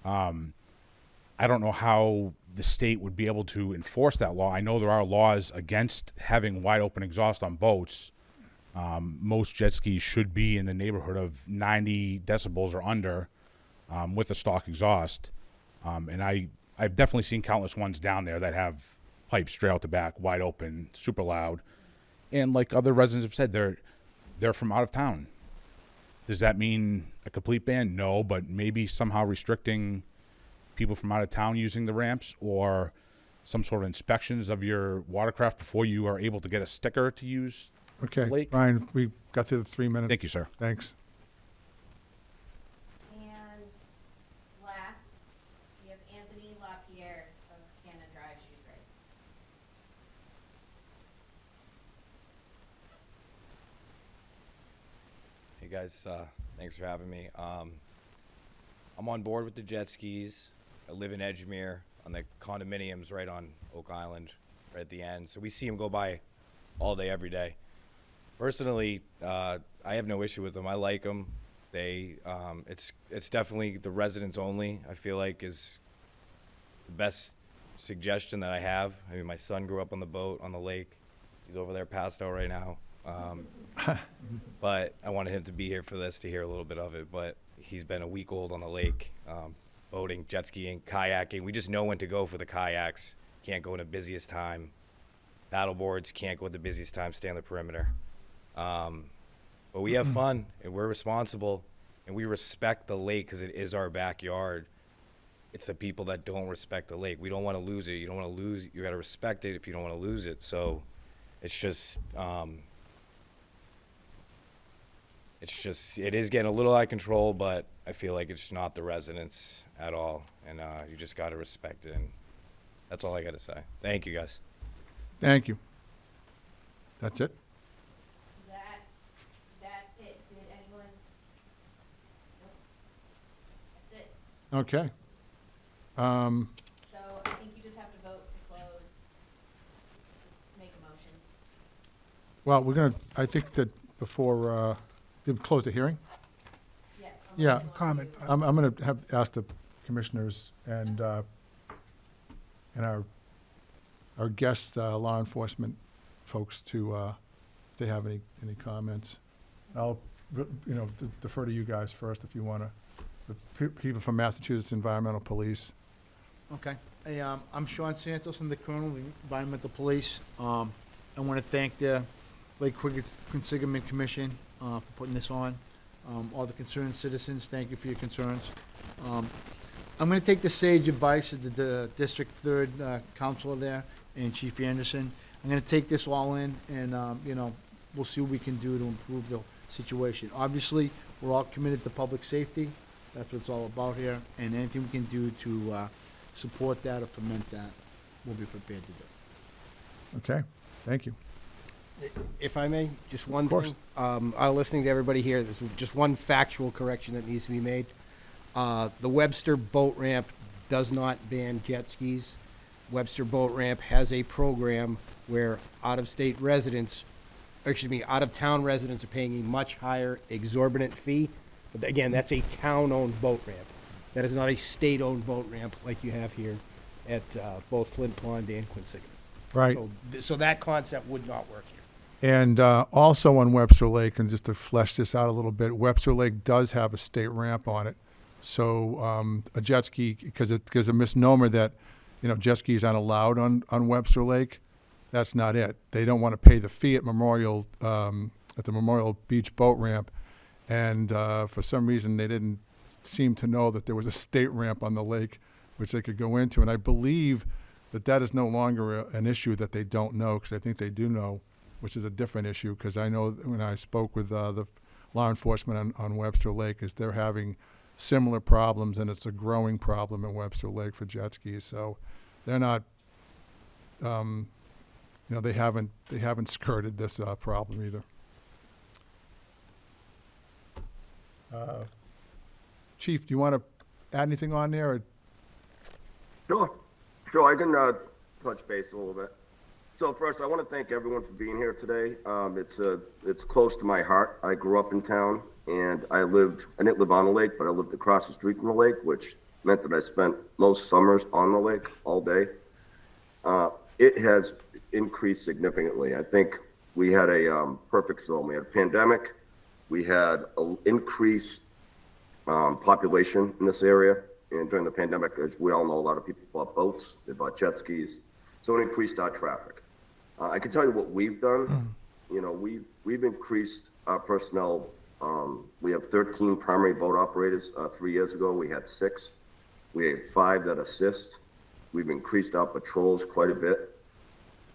I don't know how the state would be able to enforce that law. I know there are laws against having wide open exhaust on boats. Most jet skis should be in the neighborhood of 90 decibels or under with a stock exhaust. And I've definitely seen countless ones down there that have pipes straight out the back, wide open, super loud. And like other residents have said, they're from out of town. Does that mean a complete ban? No, but maybe somehow restricting people from out of town using the ramps, or some sort of inspections of your watercraft before you are able to get a sticker to use Okay, the lake. Ryan, we got through the 3 minutes. Thank you, sir. Thanks. And last, we have Anthony LaPierre of Cannon Drive, Shrewsbury. Hey guys, thanks for having me. I'm on board with the jet skis. I live in Edgemere on the condominiums right on Oak Island, right at the end. So we see them go by all day, every day. Personally, I have no issue with them. I like them. It's definitely the residents only, I feel like, is the best suggestion that I have. I mean, my son grew up on the boat, on the lake. He's over there passed out right now. But I wanted him to be here for this, to hear a little bit of it. But he's been a week old on the lake, boating, jet skiing, kayaking. We just know when to go for the kayaks. Can't go in the busiest time. Paddle boards, can't go at the busiest time, stay on the perimeter. But we have fun, and we're responsible, and we respect the lake because it is our backyard. It's the people that don't respect the lake. We don't want to lose it. You don't want to lose it. You got to respect it if you don't want to lose it. So it's just, it is getting a little out of control, but I feel like it's not the residents at all. And you just got to respect it. And that's all I got to say. Thank you, guys. Thank you. That's it? That's it. Did anyone? Nope. That's it. Okay. So I think you just have to vote to close. Just make a motion. Well, I think that before, did we close the hearing? Yes. Yeah. Comment. I'm going to ask the commissioners and our guest law enforcement folks to, if they have any comments. I'll, defer to you guys first if you want to. The people from Massachusetts Environmental Police. Okay. Hey, I'm Sean Santos. I'm the Colonel of the Environmental Police. I want to thank the Lake Quinsigamond Commission for putting this on. All the concerned citizens, thank you for your concerns. I'm going to take the sage advice of the District 3rd Counselor there and Chief Anderson. I'm going to take this all in, and we'll see what we can do to improve the situation. Obviously, we're all committed to public safety. That's what it's all about here, and anything we can do to support that or foment that, we'll be prepared to do. Okay, thank you. If I may, just one course. thing. Listening to everybody here, there's just one factual correction that needs to be made. The Webster boat ramp does not ban jet skis. Webster boat ramp has a program where out-of-town residents are paying a much higher exorbitant fee. But again, that's a town-owned boat ramp. That is not a state-owned boat ramp like you have here at both Flint Pond and Quinsigamond. Right. So that concept would not work here. And also on Webster Lake, and just to flesh this out a little bit, Webster Lake does have a state ramp on it. So a jet ski, because there's a misnomer that jet skis aren't allowed on Webster Lake. That's not it. They don't want to pay the fee at the Memorial Beach boat ramp, and for some reason they didn't seem to know that there was a state ramp on the lake which they could go into. And I believe that is no longer an issue that they don't know, because I think they do know, which is a different issue, because I know when I spoke with the law enforcement on Webster Lake, is they're having similar problems, and it's a growing problem in Webster Lake for jet skis. So they're not, they haven't skirted this problem either. Chief, do you want to add anything on there? Or? Sure, I can touch base a little bit. So first, I want to thank everyone for being here today. It's close to my heart. I grew up in town, and I didn't live on the lake, but I lived across the street from the lake, which meant that I spent most summers on the lake all day. It has increased significantly. I think we had a perfect storm. We had a pandemic. We had an increased population in this area. And during the pandemic, as we all know, a lot of people bought boats, they bought jet skis. So it increased our traffic. I can tell you what we've done. We've increased our personnel. We have 13 primary boat operators. 3 years ago, we had 6. We have 5 that assist. We've increased our patrols quite a bit.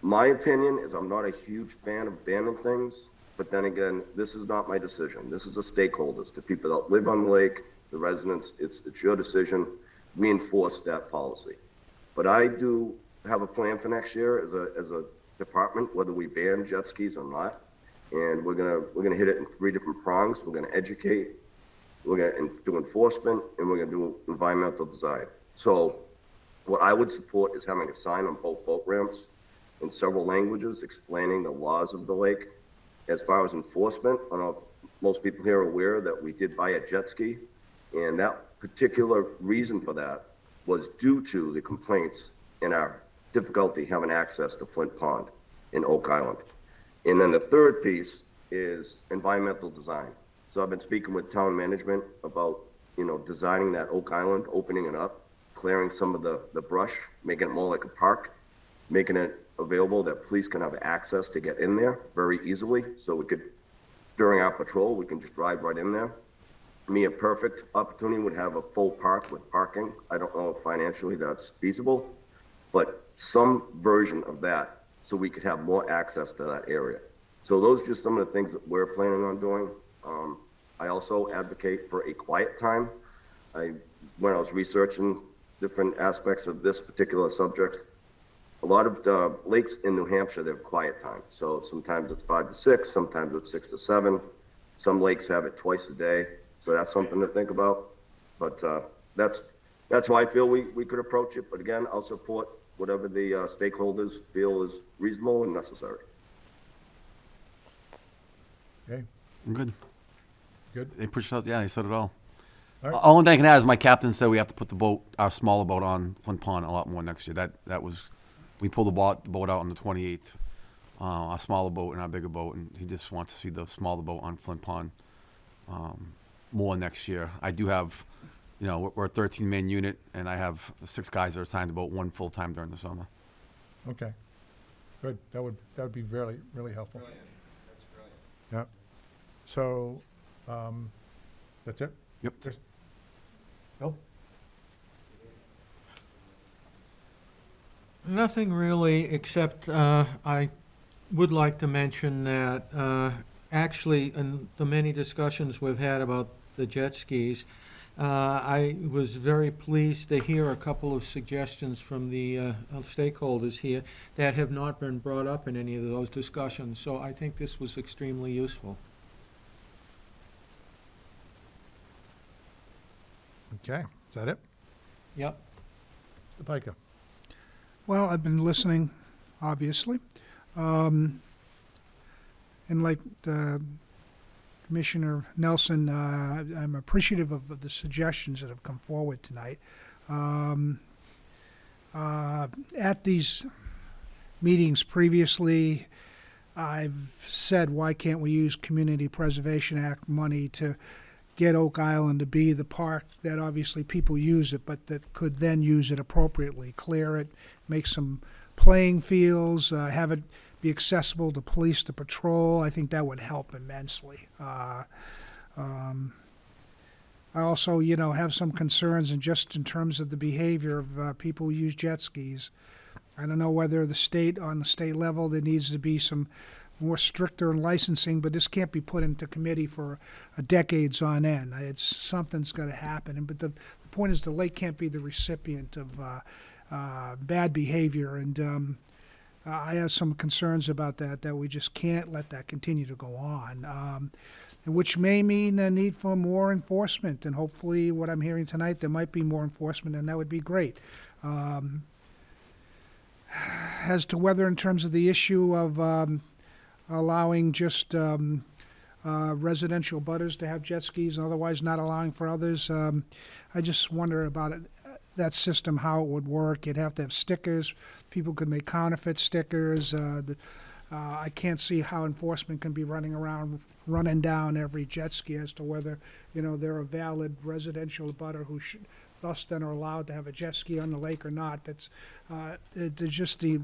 My opinion is I'm not a huge fan of banning things, but then again, this is not my decision. This is the stakeholders, the people that live on the lake, the residents. It's your decision. We enforce that policy. But I do have a plan for next year as a department, whether we ban jet skis or not. And we're gonna hit it in 3 different prongs. We're gonna educate, we're gonna do enforcement, and we're gonna do environmental design. So what I would support is having a sign on both boat ramps in several languages explaining the laws of the lake. As far as enforcement, I don't know if most people here are aware that we did buy a jet ski, and that particular reason for that was due to the complaints and our difficulty having access to Flint Pond in Oak Island. And then the third piece is environmental design. So I've been speaking with town management about, designing that Oak Island, opening it up, clearing some of the brush, making it more like a park, making it available that police can have access to get in there very easily. So we could, during our patrol, we can just drive right in there. A perfect opportunity would have a full park with parking. I don't know if financially that's feasible, but some version of that so we could have more access to that area. So those are just some of the things that we're planning on doing. I also advocate for a quiet time. When I was researching different aspects of this particular subject, a lot of the lakes in New Hampshire, they have quiet time. So sometimes it's 5 to 6, sometimes it's 6 to 7. Some lakes have it twice a day. So that's something to think about. But that's how I feel we could approach it. But again, I'll support whatever the stakeholders feel is reasonable and necessary. Okay. I'm good. Good. They pushed out. Yeah, he said it all. All right. Only thing I can add is my captain said we have to put our smaller boat on Flint Pond a lot more next year. That was, we pulled the boat out on the 28th, our smaller boat and our bigger boat, and he just wants to see the smaller boat on Flint Pond more next year. I do have, we're a 13-man unit, and I have 6 guys that are assigned to boat 1 full time during the summer. Okay. Good. That would be really, really helpful. Brilliant. That's brilliant. Yeah. So, that's it? Yep. Bill? Nothing really, except I would like to mention that actually in the many discussions we've had about the jet skis, I was very pleased to hear a couple of suggestions from the stakeholders here that have not been brought up in any of those discussions. So I think this was extremely useful. Okay. Is that it? Yep. Mr. Piker? Well, I've been listening, obviously. And like Commissioner Nelson, I'm appreciative of the suggestions that have come forward tonight. At these meetings previously, I've said, why can't we use Community Preservation Act money to get Oak Island to be the park that obviously people use it, but that could then use it appropriately, clear it, make some playing fields, have it be accessible to police to patrol. I think that would help immensely. I also, have some concerns in terms of the behavior of people who use jet skis. I don't know whether on the state level, there needs to be some more stricter licensing, but this can't be put into committee for decades on end. Something's got to happen. But the point is, the lake can't be the recipient of bad behavior, and I have some concerns about that we just can't let that continue to go on. Which may mean a need for more enforcement, and hopefully what I'm hearing tonight, there might be more enforcement, and that would be great. As to whether in terms of the issue of allowing just residential butters to have jet skis and otherwise not allowing for others, I just wonder about it, that system, how it would work. You'd have to have stickers. People could make counterfeit stickers. I can't see how enforcement can be running down every jet ski as to whether, they're a valid residential butter who should, thus then are allowed to have a jet ski on the lake or not. That's there's just the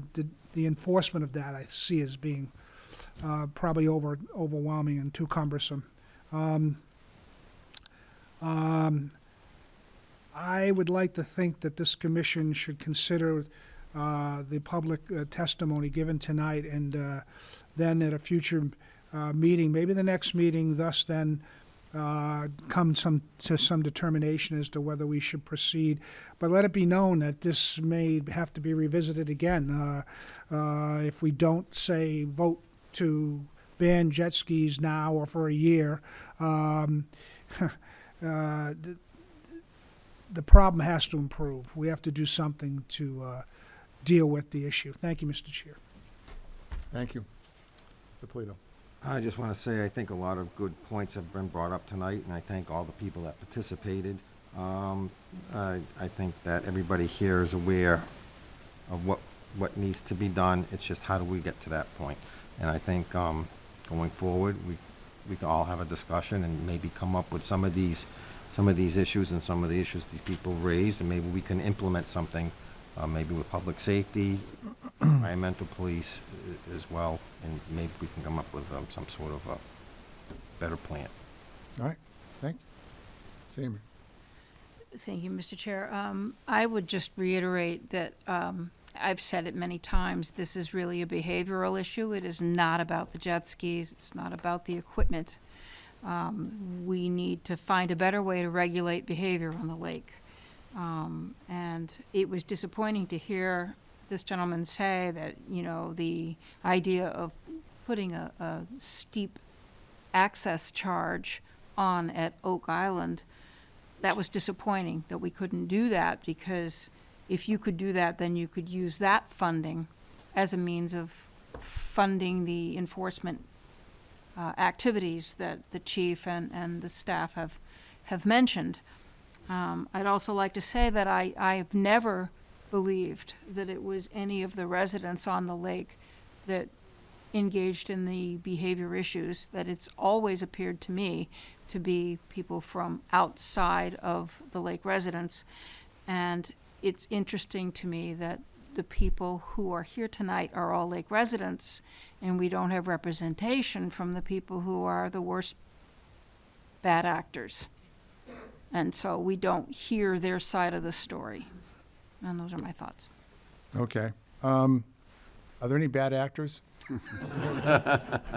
enforcement of that I see as being probably overwhelming and too cumbersome. I would like to think that this commission should consider the public testimony given tonight, and then at a future meeting, maybe the next meeting, thus then come to some determination as to whether we should proceed. But let it be known that this may have to be revisited again if we don't, say, vote to ban jet skis now or for a year. The problem has to improve. We have to do something to deal with the issue. Thank you, Mr. Chair. Thank you. Mr. Polito. I just want to say I think a lot of good points have been brought up tonight, and I thank all the people that participated. I think that everybody here is aware of what needs to be done. It's just how do we get to that point? And I think going forward, we can all have a discussion and maybe come up with some of these issues and some of the issues these people raised, and maybe we can implement something, maybe with public safety, environmental police as well, and maybe we can come up with some sort of a better plan. All right. Thank you. Sammy. Thank you, Mr. Chair. I would just reiterate that I've said it many times, this is really a behavioral issue. It is not about the jet skis. It's not about the equipment. We need to find a better way to regulate behavior on the lake. And it was disappointing to hear this gentleman say that, the idea of putting a steep access charge on at Oak Island, that was disappointing that we couldn't do that, because if you could do that, then you could use that funding as a means of funding the enforcement activities that the chief and the staff have mentioned. I'd also like to say that I've never believed that it was any of the residents on the lake that engaged in the behavior issues, that it's always appeared to me to be people from outside of the lake residents. And it's interesting to me that the people who are here tonight are all lake residents, and we don't have representation from the people who are the worst bad actors. And so we don't hear their side of the story. And those are my thoughts. Okay. Are there any bad actors?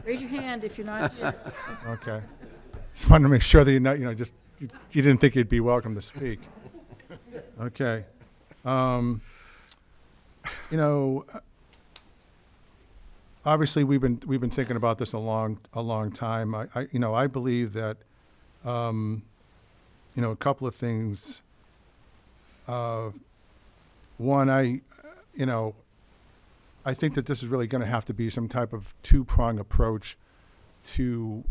Raise your hand if you're not here. Okay. Just wanted to make sure that you're not, you didn't think you'd be welcome to speak. Okay. Obviously we've been thinking about this a long time. I believe that, a couple of things. One, I think that this is really going to have to be some type of two-pronged approach to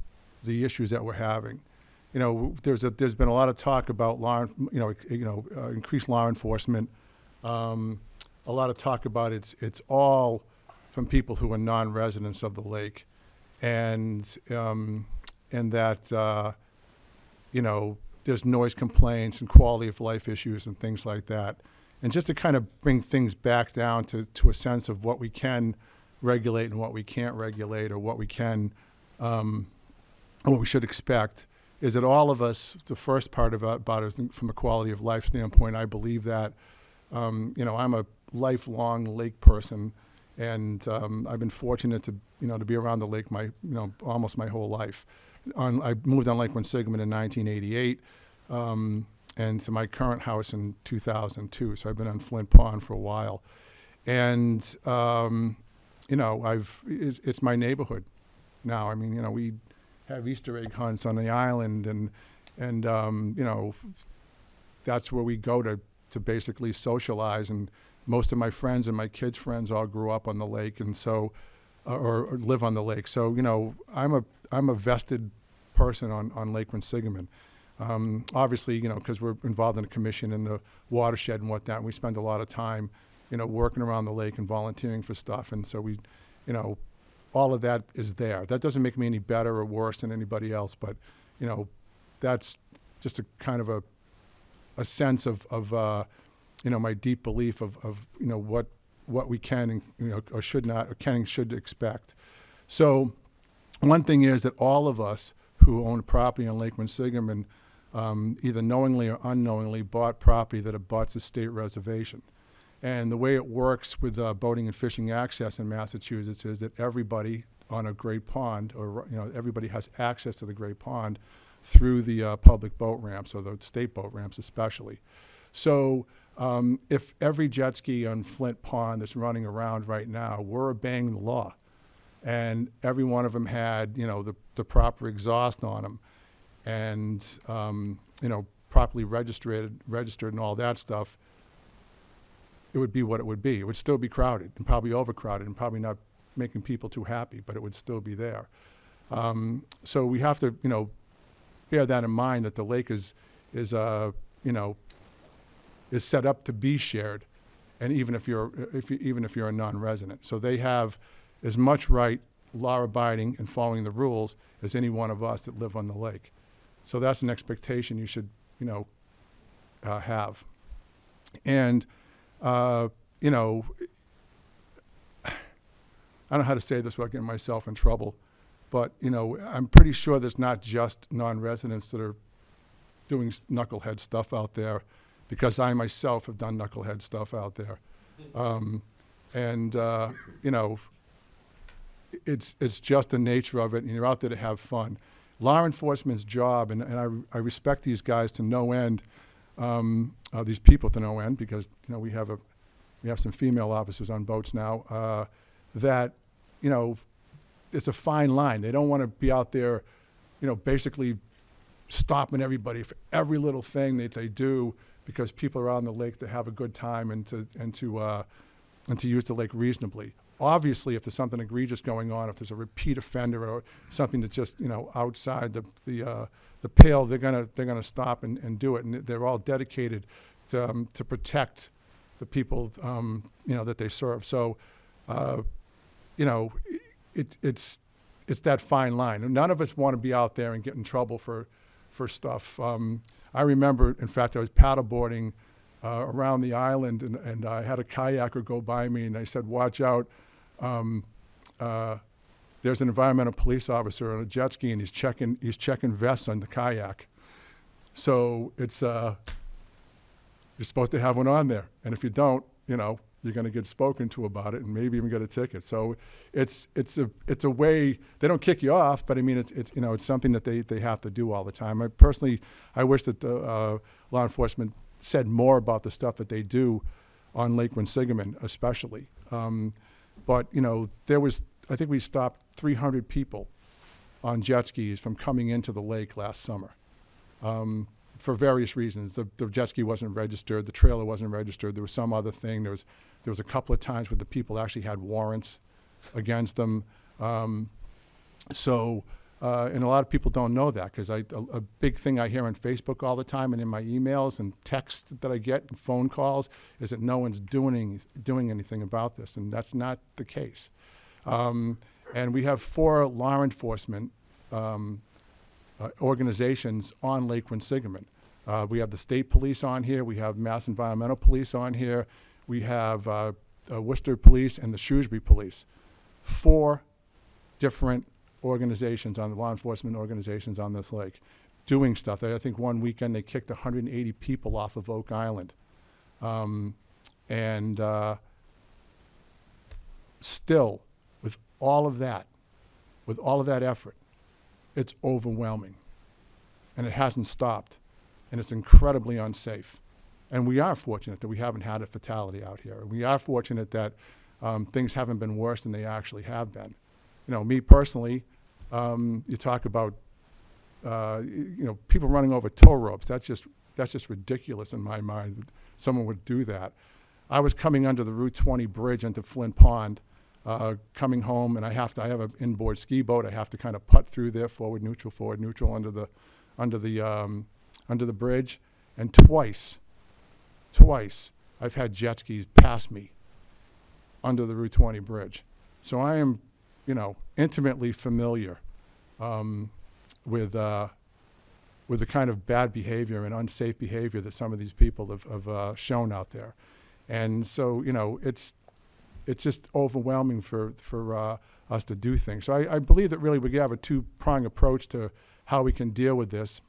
the issues that we're having. There's been a lot of talk about increased law enforcement. A lot of talk about it's all from people who are non-residents of the lake, and that there's noise complaints and quality of life issues and things like that. And just to kind of bring things back down to a sense of what we can regulate and what we can't regulate, or what we can, what we should expect, is that all of us, the first part about it is from a quality of life standpoint, I believe that, I'm a lifelong lake person, and I've been fortunate to be around the lake almost my whole life. I moved on Lake Quinsigamond in 1988, and to my current house in 2002. So I've been on Flint Pond for a while, and it's my neighborhood now. I mean, we have Easter egg hunts on the island, and that's where we go to basically socialize. And most of my friends and my kids' friends all grew up on the lake, and so or live on the lake. So I'm a vested person on Lake Quinsigamond. Obviously, because we're involved in the commission and the watershed and whatnot, we spend a lot of time, working around the lake and volunteering for stuff. And so we, all of that is there. That doesn't make me any better or worse than anybody else, but, that's just a kind of a sense of my deep belief of what we can and, or should not, or can and should expect. So one thing is that all of us who own property on Lake Quinsigamond, either knowingly or unknowingly, bought property that abuts a state reservation. And the way it works with boating and fishing access in Massachusetts is that everybody on a great pond, or everybody has access to the great pond through the public boat ramps, or the state boat ramps especially. So if every jet ski on Flint Pond that's running around right now were obeying the law, and every one of them had, the proper exhaust on them, and properly registered and all that stuff, it would be what it would be. It would still be crowded and probably overcrowded and probably not making people too happy, but it would still be there. So we have to, bear that in mind, that the lake is set up to be shared, and even if you're a non-resident, so they have as much right, law-abiding, and following the rules as any one of us that live on the lake. So that's an expectation you should, have. And, I don't know how to say this without getting myself in trouble, but, I'm pretty sure there's not just non-residents that are doing knucklehead stuff out there, because I myself have done knucklehead stuff out there. It's just the nature of it, and you're out there to have fun. Law enforcement's job, and I respect these guys to no end, these people to no end, because we have some female officers on boats now, that it's a fine line. They don't want to be out there, basically stopping everybody for every little thing that they do, because people are out on the lake to have a good time and to use the lake reasonably. Obviously, if there's something egregious going on, if there's a repeat offender or something that's just outside the pale, they're gonna stop and do it, and they're all dedicated to protect the people that they serve. So it's that fine line. None of us want to be out there and get in trouble for stuff. I remember, in fact, I was paddleboarding around the island, and I had a kayaker go by me, and I said, "Watch out. There's an environmental police officer on a jet ski, and he's checking vests on the kayak." So it's you're supposed to have one on there, and if you don't, you're going to get spoken to about it, and maybe even get a ticket. So it's a way. They don't kick you off, but I mean it's something that they have to do all the time. I wish that the law enforcement said more about the stuff that they do on Lake Quinsigamond, especially. But I think we stopped 300 people on jet skis from coming into the lake last summer, for various reasons. The jet ski wasn't registered, the trailer wasn't registered, there was some other thing. There was a couple of times where the people actually had warrants against them. And a lot of people don't know that, because a big thing I hear on Facebook all the time and in my emails and texts that I get and phone calls is that no one's doing anything about this, and that's not the case. And we have 4 law enforcement organizations on Lake Quinsigamond. We have the state police on here. We have Mass Environmental Police on here. We have Worcester Police and the Shrewsbury Police. 4 different organizations, on the law enforcement organizations on this lake, doing stuff. I think one weekend they kicked 180 people off of Oak Island. Still, with all of that effort, it's overwhelming. And it hasn't stopped. And it's incredibly unsafe. And we are fortunate that we haven't had a fatality out here. We are fortunate that things haven't been worse than they actually have been. You know, me personally, you talk about, people running over tow ropes. That's just ridiculous in my mind that someone would do that. I was coming under the Route 20 bridge into Flint Pond, coming home, and I have an inboard ski boat. I have to kind of putt through there, forward, neutral under the bridge. And twice, I've had jet skis pass me under the Route 20 bridge. So I am, intimately familiar with the kind of bad behavior and unsafe behavior that some of these people have shown out there. And so, it's just overwhelming for us to do things. So I believe that really we have a 2-pronged approach to how we can deal with this.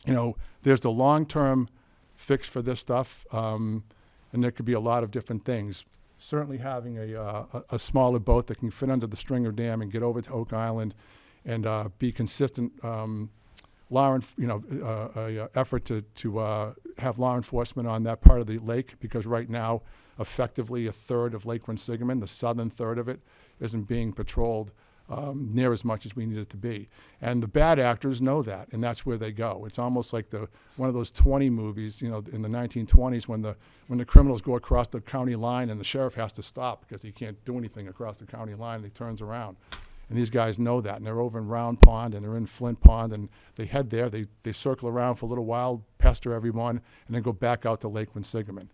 There's the long-term fix for this stuff, and there could be a lot of different things. Certainly having a smaller boat that can fit under the Stringer Dam and get over to Oak Island and be consistent effort to have law enforcement on that part of the lake, because right now, effectively a third of Lake Quinsigamond, the southern third of it, isn't being patrolled near as much as we need it to be. And the bad actors know that, and that's where they go. It's almost like one of those 20 movies, in the 1920s when the criminals go across the county line and the sheriff has to stop because he can't do anything across the county line, and he turns around. And these guys know that, and they're over in Round Pond, and they're in Flint Pond, and they head there, they circle around for a little while, pester everyone, and then go back out to Lake Quinsigamond.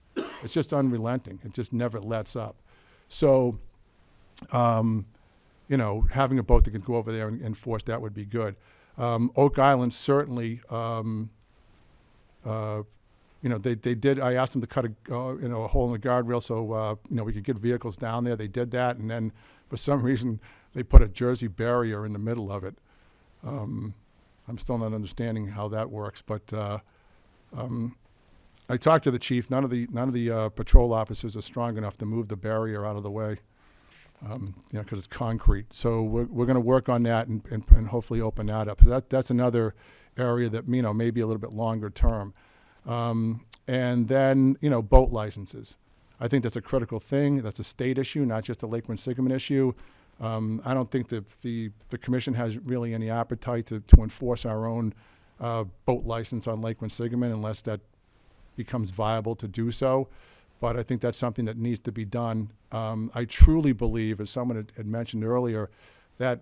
It's just unrelenting. It just never lets up. So, having a boat that can go over there and enforce that would be good. Oak Island certainly, they did. I asked them to cut a hole in the guardrail so we could get vehicles down there. They did that, and then for some reason they put a Jersey barrier in the middle of it. I'm still not understanding how that works, but I talked to the chief. None of the patrol officers are strong enough to move the barrier out of the way. Because it's concrete. So we're going to work on that and hopefully open that up. So that's another area that, may be a little bit longer term. And then, boat licenses. I think that's a critical thing. That's a state issue, not just a Lake Quinsigamond issue. I don't think that the commission has really any appetite to enforce our own boat license on Lake Quinsigamond unless that becomes viable to do so. But I think that's something that needs to be done. I truly believe, as someone had mentioned earlier, that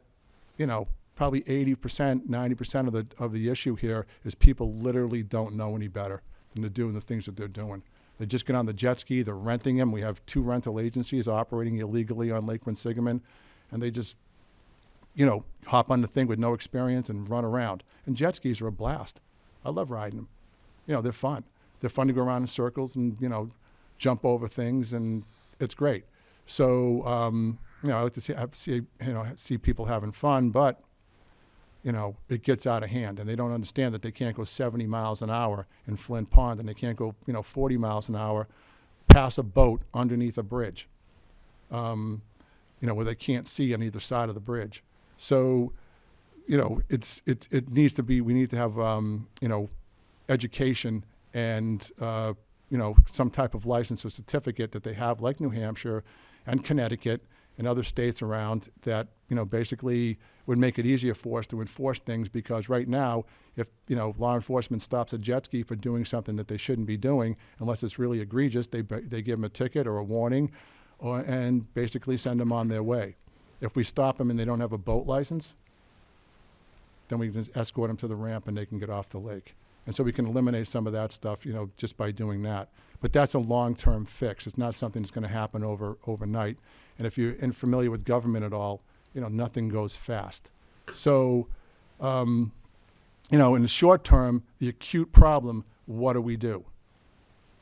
probably 80%, 90% of the issue here is people literally don't know any better than to do the things that they're doing. They just get on the jet ski, they're renting them. We have 2 rental agencies operating illegally on Lake Quinsigamond, and they just hop on the thing with no experience and run around. And jet skis are a blast. I love riding them. They're fun. They're fun to go around in circles and jump over things, and it's great. So, I like to see people having fun, but, it gets out of hand, and they don't understand that they can't go 70 miles an hour in Flint Pond, and they can't go, 40 miles an hour pass a boat underneath a bridge, where they can't see on either side of the bridge. So, it needs to be, we need to have, education and, some type of license or certificate that they have, like New Hampshire and Connecticut and other states around that, basically would make it easier for us to enforce things, because right now, if, law enforcement stops a jet ski for doing something that they shouldn't be doing, unless it's really egregious, they give them a ticket or a warning and basically send them on their way. If we stop them and they don't have a boat license, then we can escort them to the ramp and they can get off the lake. And so we can eliminate some of that stuff, just by doing that. But that's a long-term fix. It's not something that's going to happen overnight. And if you're familiar with government at all, nothing goes fast. So, in the short term, the acute problem, what do we do?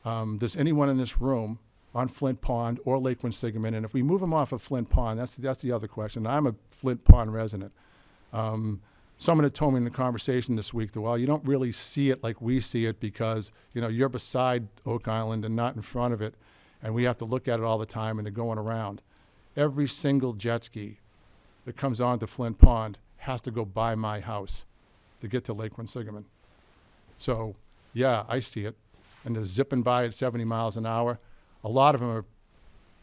Does anyone in this room on Flint Pond or Lake Quinsigamond, and if we move them off of Flint Pond, that's the other question. I'm a Flint Pond resident. Someone had told me in the conversation this week that, well, you don't really see it like we see it because, you're beside Oak Island and not in front of it, and we have to look at it all the time and they're going around. Every single jet ski that comes onto Flint Pond has to go by my house to get to Lake Quinsigamond. So, yeah, I see it. And they're zipping by at 70 miles an hour. A lot of them are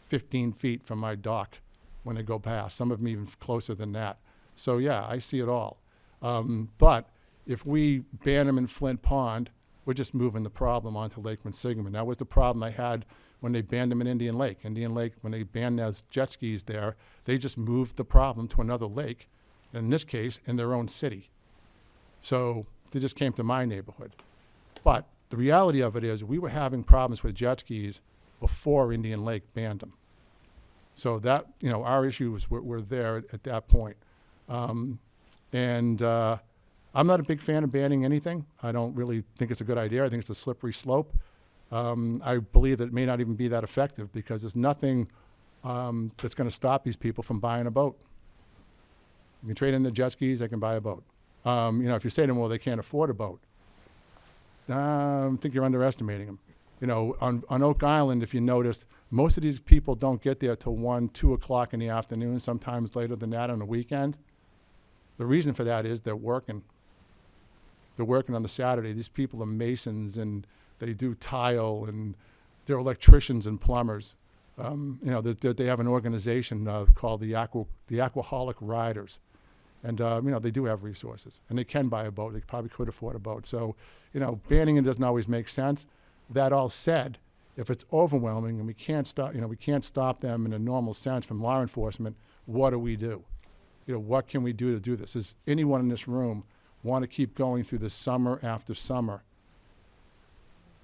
15 feet from my dock when they go past. Some of them even closer than that. So, yeah, I see it all. But if we ban them in Flint Pond, we're just moving the problem onto Lake Quinsigamond. That was the problem I had when they banned them in Indian Lake. Indian Lake, when they banned those jet skis there, they just moved the problem to another lake, in this case, in their own city. So they just came to my neighborhood. But the reality of it is we were having problems with jet skis before Indian Lake banned them. So that, our issues were there at that point. I'm not a big fan of banning anything. I don't really think it's a good idea. I think it's a slippery slope. I believe that it may not even be that effective because there's nothing that's going to stop these people from buying a boat. You can trade in the jet skis, they can buy a boat. If you say to them, well, they can't afford a boat, I think you're underestimating them. On Oak Island, if you noticed, most of these people don't get there till 1, 2 o'clock in the afternoon, sometimes later than that on the weekend. The reason for that is they're working. They're working on the Saturday. These people are masons and they do tile and they're electricians and plumbers. They have an organization called the Aquaholic Riders. And, they do have resources and they can buy a boat. They probably could afford a boat. So, banning it doesn't always make sense. That all said, if it's overwhelming and we can't stop them in a normal sense from law enforcement, what do we do? What can we do to do this? Does anyone in this room want to keep going through this summer after summer,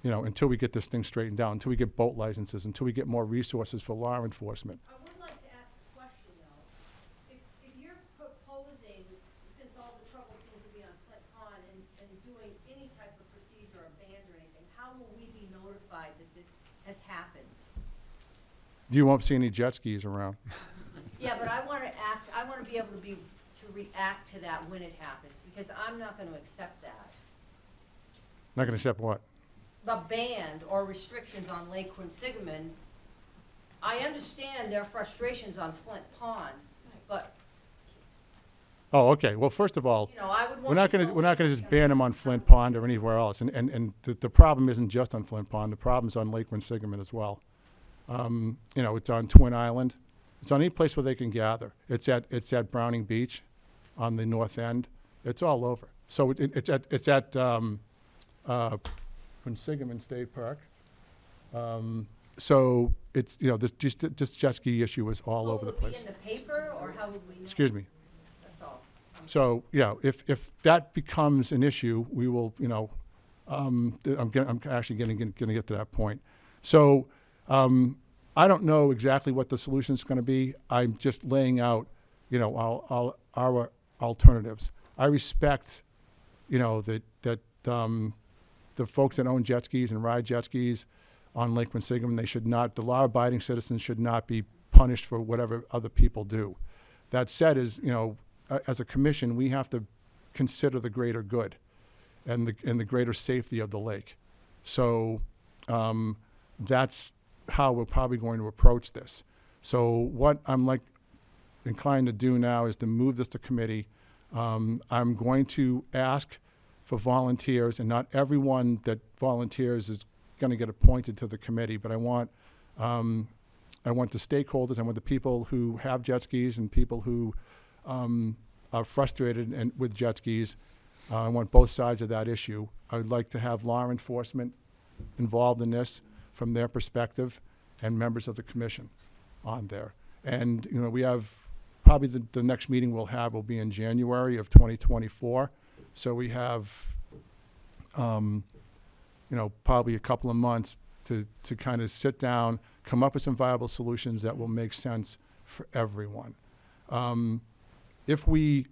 until we get this thing straightened out, until we get boat licenses, until we get more resources for law enforcement? I would like to ask a question, though. If you're proposing, since all the trouble seems to be on Flint Pond, and doing any type of procedure or ban or anything, how will we be notified that this has happened? You won't see any jet skis around. Yeah, but I want to be able to react to that when it happens, because I'm not going to accept that. Not going to accept what? The ban or restrictions on Lake Quinsigamond. I understand their frustrations on Flint Pond, but Oh, okay. Well, first of all, I would we're want not going to just ban them on Flint Pond or anywhere else. And the problem isn't just on Flint Pond. The problem's on Lake Quinsigamond as well. It's on Twin Island. It's on any place where they can gather. It's at Browning Beach, on the north end. It's all over. So it's at Quinsigamond State Park. So it's this jet ski issue is all over the place. Will it be in the paper, or how would we know? Excuse me. That's all. So if that becomes an issue, we will I'm actually going to get to that point. So. I don't know exactly what the solution is going to be. I'm just laying out, our alternatives. I respect, that the folks that own jet skis and ride jet skis on Lake Quinsigamond, the law-abiding citizens should not be punished for whatever other people do. That said, as a commission, we have to consider the greater good and the greater safety of the lake. So that's how we're probably going to approach this. So what I'm inclined to do now is to move this to committee. I'm going to ask for volunteers, and not everyone that volunteers is going to get appointed to the committee, but I want the stakeholders, I want the people who have jet skis and people who are frustrated with jet skis. I want both sides of that issue. I would like to have law enforcement involved in this from their perspective, and members of the commission on there. And, we have probably the next meeting we'll have will be in January of 2024. So we have, probably a couple of months to kind of sit down, come up with some viable solutions that will make sense for everyone. If we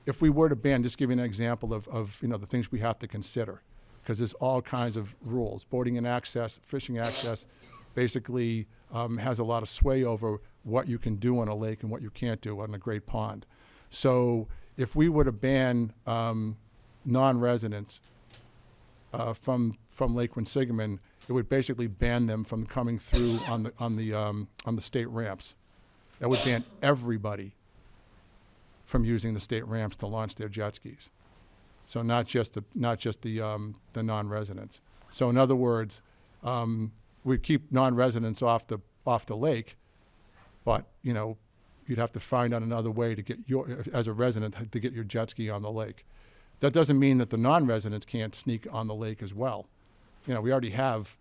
if we were to ban, just give you an example of you know, the things we have to consider, because there's all kinds of rules. Boating and access, fishing access, basically has a lot of sway over what you can do on a lake and what you can't do on a great pond. So if we were to ban non-residents from Lake Quinsigamond, it would basically ban them from coming through on the state ramps. That would ban everybody from using the state ramps to launch their jet skis. So not just the non-residents. So in other words, we'd keep non-residents off the lake, but you know, you'd have to find out another way to get as a resident, to get your jet ski on the lake. That doesn't mean that the non-residents can't sneak on the lake as well. You know, we already have,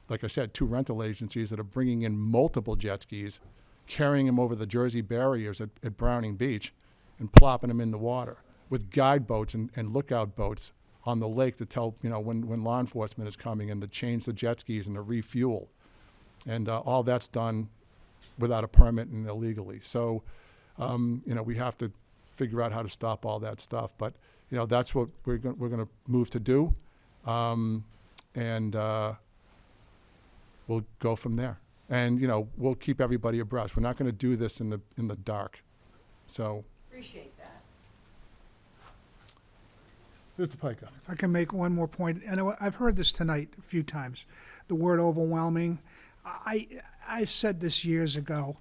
like I said, 2 rental agencies that are bringing in multiple jet skis, carrying them over the Jersey barriers at Browning Beach and plopping them in the water with guide boats and lookout boats on the lake to tell, you know, when law enforcement is coming and to change the jet skis and to refuel. And all that's done without a permit and illegally. So, you know, we have to figure out how to stop all that stuff. But, you know, that's what we're going to move to do. And we'll go from there. And, you know, we'll keep everybody abreast. We're not going to do this in the dark. So. Appreciate that. Mr. Pica. If I can make one more point, and I've heard this tonight a few times, the word overwhelming. I said this years ago.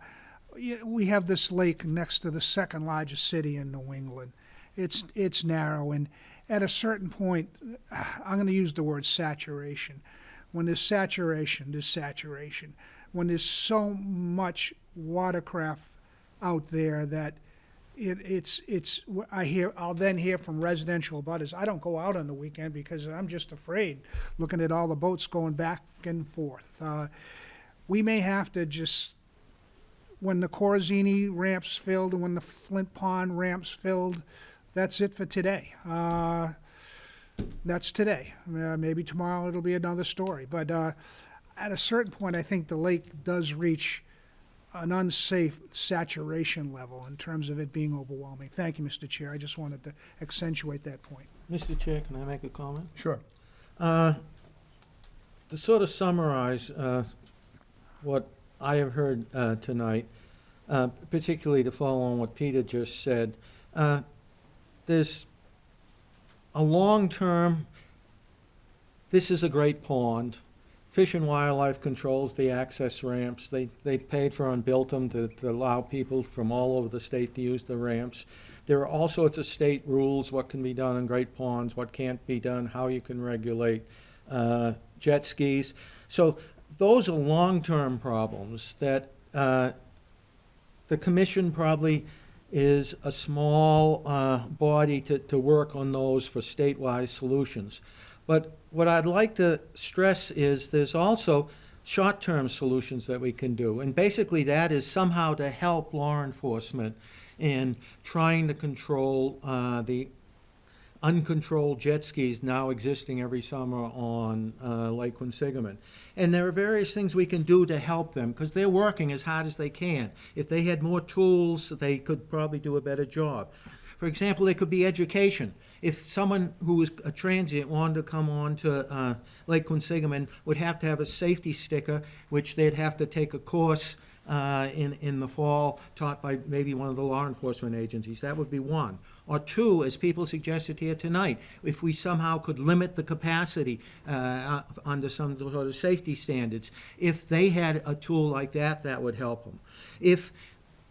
We have this lake next to the second largest city in New England. It's narrow, and at a certain point, I'm going to use the word saturation. When there's saturation, there's saturation. When there's so much watercraft out there that I'll then hear from residential abutters. I don't go out on the weekend because I'm just afraid looking at all the boats going back and forth. We may have to just, when the Corazini ramp's filled and when the Flint Pond ramp's filled, that's it for today. That's today. Maybe tomorrow it'll be another story. But at a certain point, I think the lake does reach an unsafe saturation level in terms of it being overwhelming. Thank you, Mr. Chair. I just wanted to accentuate that point. Mr. Chair, can I make a comment? Sure. To sort of summarize what I have heard tonight, particularly to follow on what Peter just said, there's a long-term, this is a great pond. Fish and Wildlife controls the access ramps. They paid for and built them to allow people from all over the state to use the ramps. There are all sorts of state rules, what can be done in great ponds, what can't be done, how you can regulate jet skis. So those are long-term problems that the commission probably is a small body to work on those for statewide solutions. But what I'd like to stress is there's also short-term solutions that we can do. And basically that is somehow to help law enforcement in trying to control the uncontrolled jet skis now existing every summer on Lake Quinsigamond. And there are various things we can do to help them because they're working as hard as they can. If they had more tools, they could probably do a better job. For example, there could be education. If someone who was a transient wanted to come on to Lake Quinsigamond would have to have a safety sticker, which they'd have to take a course in the fall taught by maybe one of the law enforcement agencies. That would be one. Or two, as people suggested here tonight, if we somehow could limit the capacity under some sort of safety standards, if they had a tool like that, that would help them. If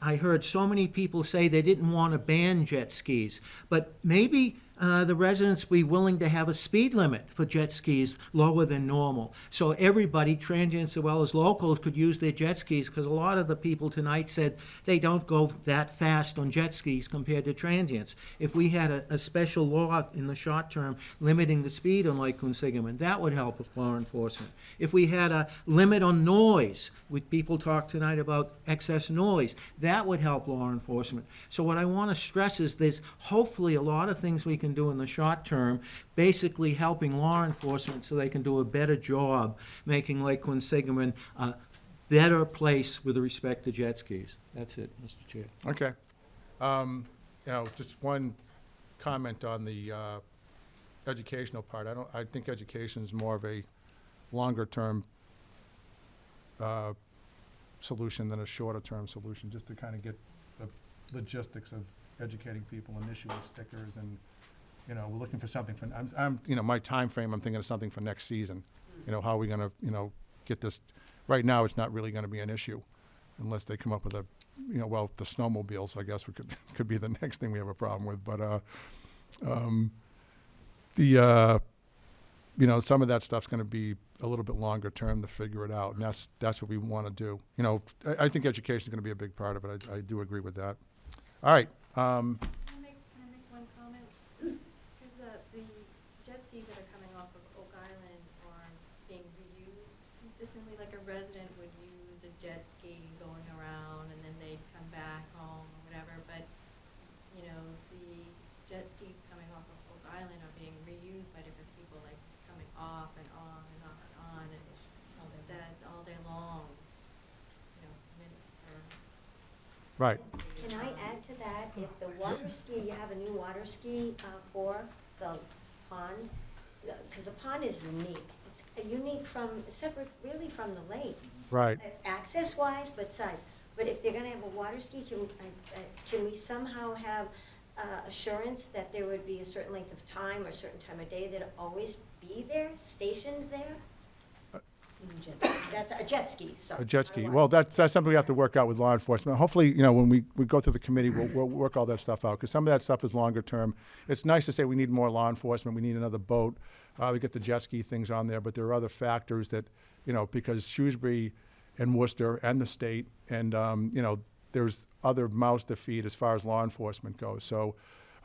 I heard so many people say they didn't want to ban jet skis, but maybe the residents be willing to have a speed limit for jet skis lower than normal. So everybody, transients as well as locals, could use their jet skis because a lot of the people tonight said they don't go that fast on jet skis compared to transients. If we had a special law in the short term limiting the speed on Lake Quinsigamond, that would help with law enforcement. If we had a limit on noise, people talk tonight about excess noise, that would help law enforcement. So what I want to stress is there's hopefully a lot of things we can do in the short term, basically helping law enforcement so they can do a better job making Lake Quinsigamond a better place with respect to jet skis. That's it, Mr. Chair. Okay. You know, just one comment on the educational part. I think education is more of a longer-term solution than a shorter-term solution, just to kind of get the logistics of educating people and issuing stickers and, you know, we're looking for something for, you know, my time frame, I'm thinking of something for next season. You know, how are we gonna, you know, get this, right now, it's not really gonna be an issue unless they come up with a, you know, well, the snowmobiles, I guess, could be the next thing we have a problem with, but, you know, some of that stuff's gonna be a little bit longer term to figure it out, and that's what we wanna do. You know, I think education's gonna be a big part of it, I do agree with that. All right, Can I make one comment? Because the jet skis that are coming off of Oak Island are being reused consistently, like a resident would use a jet ski going around and then they'd come back home or whatever, but, you know, the jet skis coming off of Oak Island are being reused by different people, like coming off and on and on and on, and that all day long, you know, right. Can I add to that, if the water ski, you have a new water ski for the pond, because the pond is unique. It's unique from, separate really from the lake. Right. Access-wise, but size. But if they're gonna have a water ski, can we somehow have assurance that there would be a certain length of time or a certain time of day that'll always be there, stationed there? That's a jet ski, sorry. A jet ski. Well, that's something we have to work out with law enforcement. Hopefully, you know, when we go through the committee, we'll work all that stuff out, because some of that stuff is longer term. It's nice to say we need more law enforcement, we need another boat, we get the jet ski things on there, but there are other factors that, you know, because Shrewsbury and Worcester and the state, and, you know, there's other mouths to feed as far as law enforcement goes. So,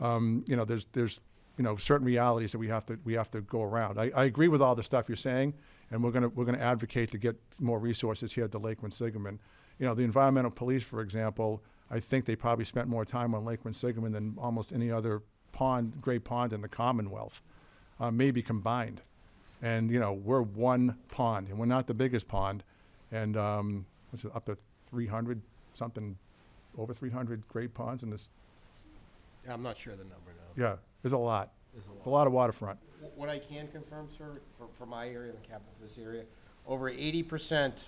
you know, there's you know, certain realities that we have to go around. I agree with all the stuff you're saying, and we're gonna advocate to get more resources here at the Lake Quinsigamond. You know, the environmental police, for example, I think they probably spent more time on Lake Quinsigamond than almost any other pond, great pond in the Commonwealth, maybe combined. And, you know, we're one pond, and we're not the biggest pond, and, what's it, up to 300, something, over 300 great ponds in this, I'm not sure the number now. yeah, there's a lot. There's a It's a lot of waterfront. What I can confirm, sir, for my area, the capital for this area, over 80%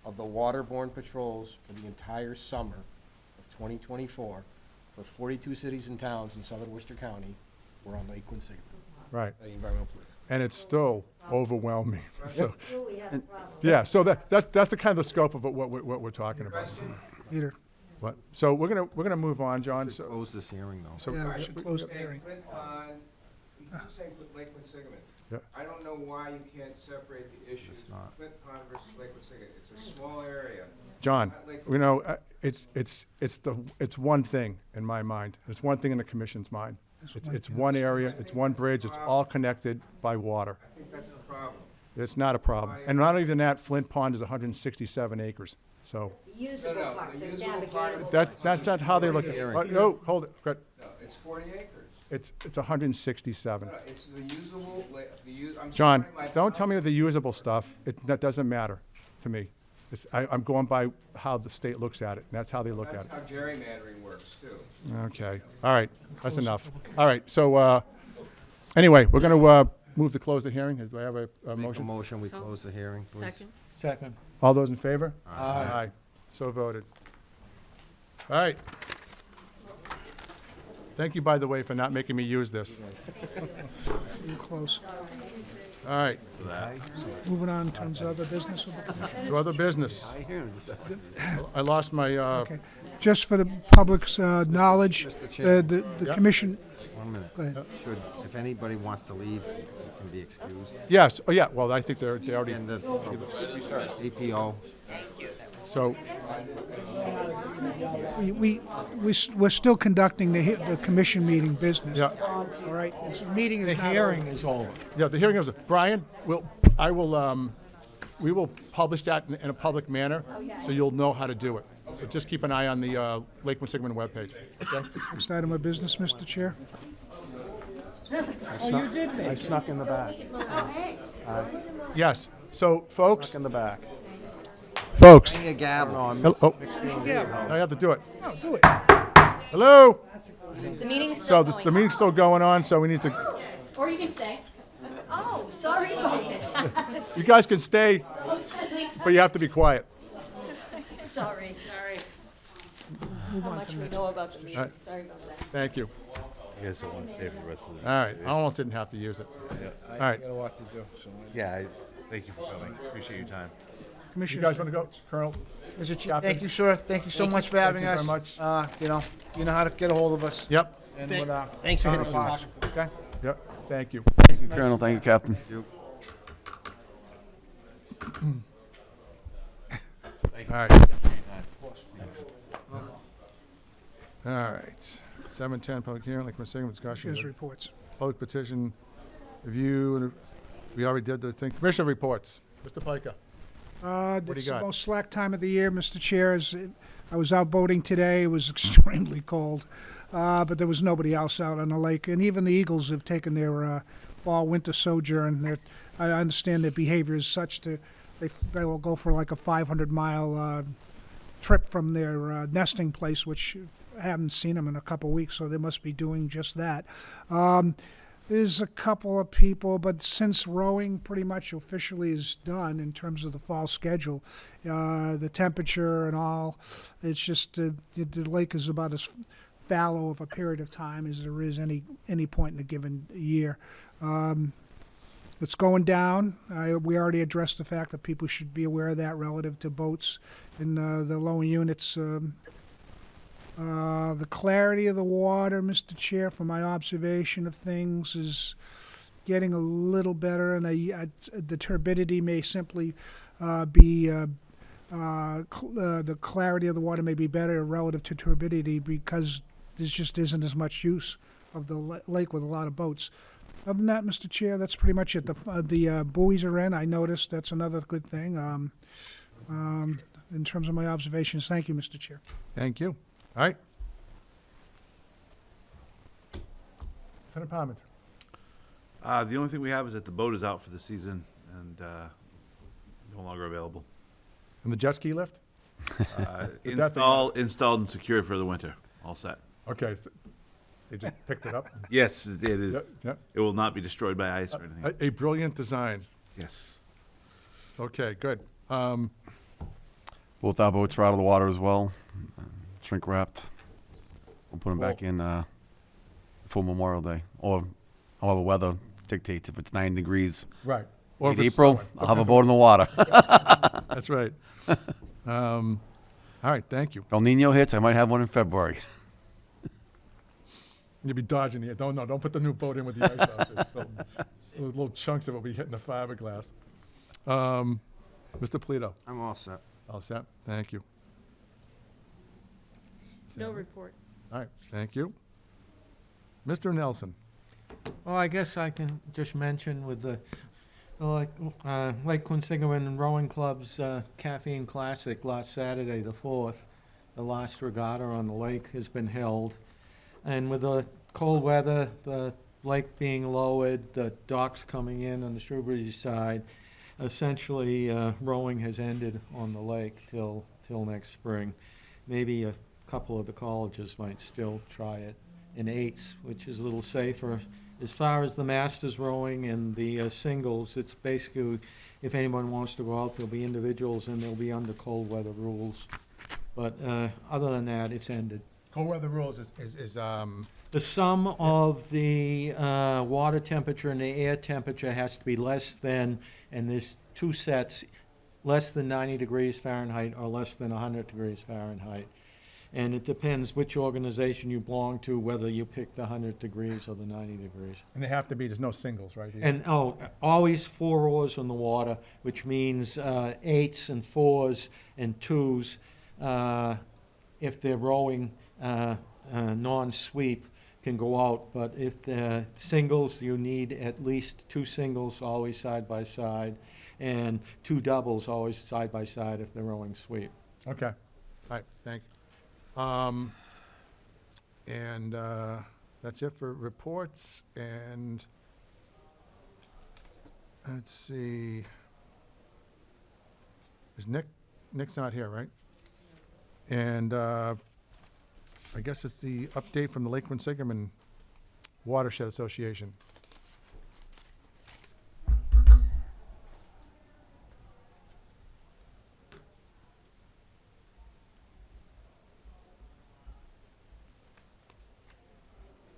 of the waterborne patrols for the entire summer of 2024 for 42 cities and towns in southern Worcester County were on Lake Quinsigamond. Right. The environmental police. And it's still overwhelming. So, Still we have a problem. yeah, so that's the kind of the scope of what we're talking about. Peter? What? So we're gonna move on, John. Should So, close this hearing, though. so Yeah, we should close the Okay, hearing. Flint Pond, you keep saying Lake Quinsigamond. Yeah. I don't know why you can't separate the issues. It's not. Flint Pond versus Lake Quinsigamond. It's a small area. John, Not Lake you know, it's one thing in my mind. It's one thing in the commission's mind. It's one area, it's one bridge, it's all connected by water. I think that's the problem. It's not a problem. And not even that, Flint Pond is 167 acres, so Usable No, part, the the usable part navigatable. that's not how they look at it. No, hold it. Good. No, it's 40 acres. It's 167. No, it's the usable, I'm John, sorry, my don't tell me the usable stuff. That doesn't matter to me. I'm going by how the state looks at it, and that's how they look at That's it. how gerrymandering works, too. Okay, all right, that's enough. All right, so, anyway, we're gonna, move to close the hearing. Do I have a Make a motion? motion, we close the hearing, please. Second. Second. All those in favor? Aye. So voted. All right. Thank you, by the way, for not making me use this. We're close. All right, Moving on to other business. to other business. I lost my, Okay. Just for the public's knowledge, Mr. Chair. the Yeah. commission, 1 minute. go ahead. If anybody wants to leave, you can be excused. yes, oh, yeah, well, I think they already, And the APO, so, We're still conducting the commission meeting business. yeah. All right, the meeting is The not hearing over. is over. Yeah, the hearing is, Brian, we will publish that in a public manner, so you'll know how to do it. So just keep an eye on the Lake Quinsigamond webpage, okay? Next item of business, Mr. Chair. I snuck in the back. Yes, so, folks, In the back. folks, bring a gavel. hello, oh, I have to do it. No, do it. Hello? The meeting's So still the going meeting's still going on, so we need to, Or you can stay. Oh, sorry about that. you guys can stay, Please. but you have to be quiet. Sorry. How much we know about the meeting, Alright. sorry about that. Thank you. You guys don't want to stay for the rest of the. All right, I almost didn't have to use it. All right. Got a lot to do, so. Yeah, thank you for coming. Appreciate your time. You Commissioner, guys want to go, Colonel? Mr. Chair, Captain. thank you, sir. Thank you so Thank much you. for having Thank us. you very much. You know how to get a hold of us. Yep, And Thank- with our thanks for hitting those counterparts, okay? yep, thank you. Thank you, Colonel. Thank you, Captain. All right. All right. 7:10, public hearing, like Quinsigamond discussion. his reports. Public petition review, and we already did the thing. Commissioner reports. Mr. Pica. do It's you the got? most slack time of the year, Mr. Chair. I was out boating today. It was extremely cold, but there was nobody else out on the lake. And even the Eagles have taken their fall-winter sojourn. I understand their behavior is such that they will go for like a 500-mile trip from their nesting place, which I haven't seen them in a couple weeks, so they must be doing just that. There's a couple of people, but since rowing pretty much officially is done in terms of the fall schedule, the temperature and all, it's just the lake is about as fallow of a period of time as there is any point in a given year. It's going down. We already addressed the fact that people should be aware of that relative to boats in the lower units. The clarity of the water, Mr. Chair, from my observation of things, is getting a little better, and the turbidity may simply be the clarity of the water may be better relative to turbidity because there just isn't as much use of the lake with a lot of boats. Other than that, Mr. Chair, that's pretty much it. The buoys are in. I noticed that's another good thing. In terms of my observations, thank you, Mr. Chair. Thank you. All right. Lieutenant Parmenter. The only thing we have is that the boat is out for the season and no longer available. And the jet ski lift? Did that thing- Installed and secured for the winter. All set. Okay. They just picked it up? Yes, it is. Yep, yep. It will not be destroyed by ice or anything. A brilliant design. Yes. Okay, good. Both our boats are out of the water as well, shrink wrapped. We'll put them back in before Memorial Day, or however weather dictates. If it's 9 degrees Right. in if it's April, snowing. I'll have a boat in the water. That's right. All right, thank you. If El Nino hits, I might have one in February. You'll be dodging the, don't put the new boat in with the ice out there. So, little chunks of it will be hitting the fiberglass. Mr. Polito. I'm all set. All set? Thank you. No report. All right, thank you. Mr. Nelson. Well, I guess I can just mention with the Lake Quinsigamond Rowing Club's Caffeine Classic last Saturday, the 4th, the last regatta on the lake has been held. And with the cold weather, the lake being lowered, the docks coming in on the Shrewsbury side, essentially rowing has ended on the lake till next spring. Maybe a couple of the colleges might still try it in 8s, which is a little safer. As far as the masters rowing and the singles, it's basically, if anyone wants to go out, there'll be individuals and they'll be under cold weather rules. But other than that, it's ended. Cold weather rules is The sum of the water temperature and the air temperature has to be less than, and there's 2 sets, less than 90 degrees Fahrenheit or less than 100 degrees Fahrenheit. And it depends which organization you belong to, whether you pick the 100 degrees or the 90 degrees. and they have to be, there's no singles, right? And, always 4 oars on the water, which means 8s and 4s and 2s if they're rowing non-sweep can go out, but if the singles, you need at least 2 singles always side by side, and 2 doubles always side by side if they're rowing sweep. Okay. All right, thank you. And that's it for reports, and let's see. Is Nick's not here, right? And I guess it's the update from the Lake Quinsigamond Watershed Association.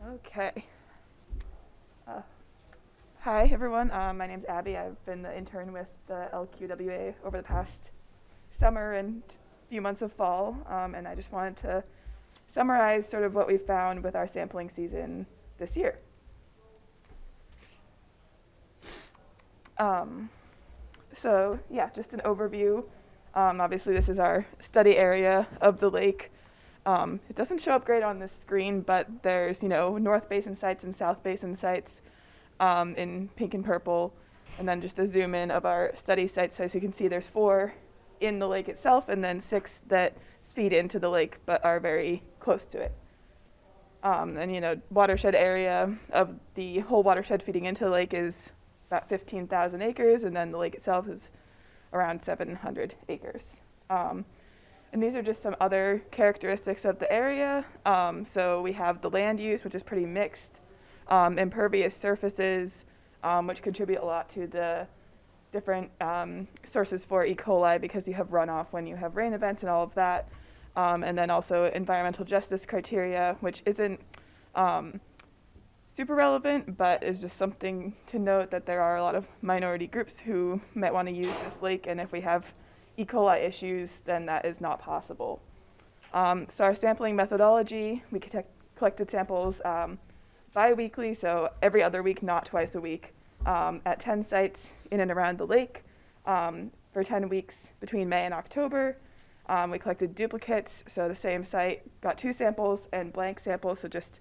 Okay. Hi, everyone. My name's Abby. I've been the intern with the LQWA over the past summer and few months of fall, and I just wanted to summarize sort of what we found with our sampling season this year. So yeah, just an overview. Obviously, this is our study area of the lake. It doesn't show up great on this screen, but there's, North Basin sites and South Basin sites in pink and purple, and then just a zoom in of our study sites. So as you can see, there's 4 in the lake itself, and then 6 that feed into the lake but are very close to it. And, watershed area of the whole watershed feeding into the lake is about 15,000 acres, and then the lake itself is around 700 acres. And these are just some other characteristics of the area. So we have the land use, which is pretty mixed, impervious surfaces, which contribute a lot to the different sources for E. coli because you have runoff when you have rain events and all of that. And then also environmental justice criteria, which isn't super relevant, but is just something to note that there are a lot of minority groups who might want to use this lake, and if we have E. coli issues, then that is not possible. So our sampling methodology, we collected samples bi-weekly, so every other week, not twice a week, at 10 sites in and around the lake for 10 weeks between May and October. We collected duplicates, so the same site got 2 samples and blank samples, so just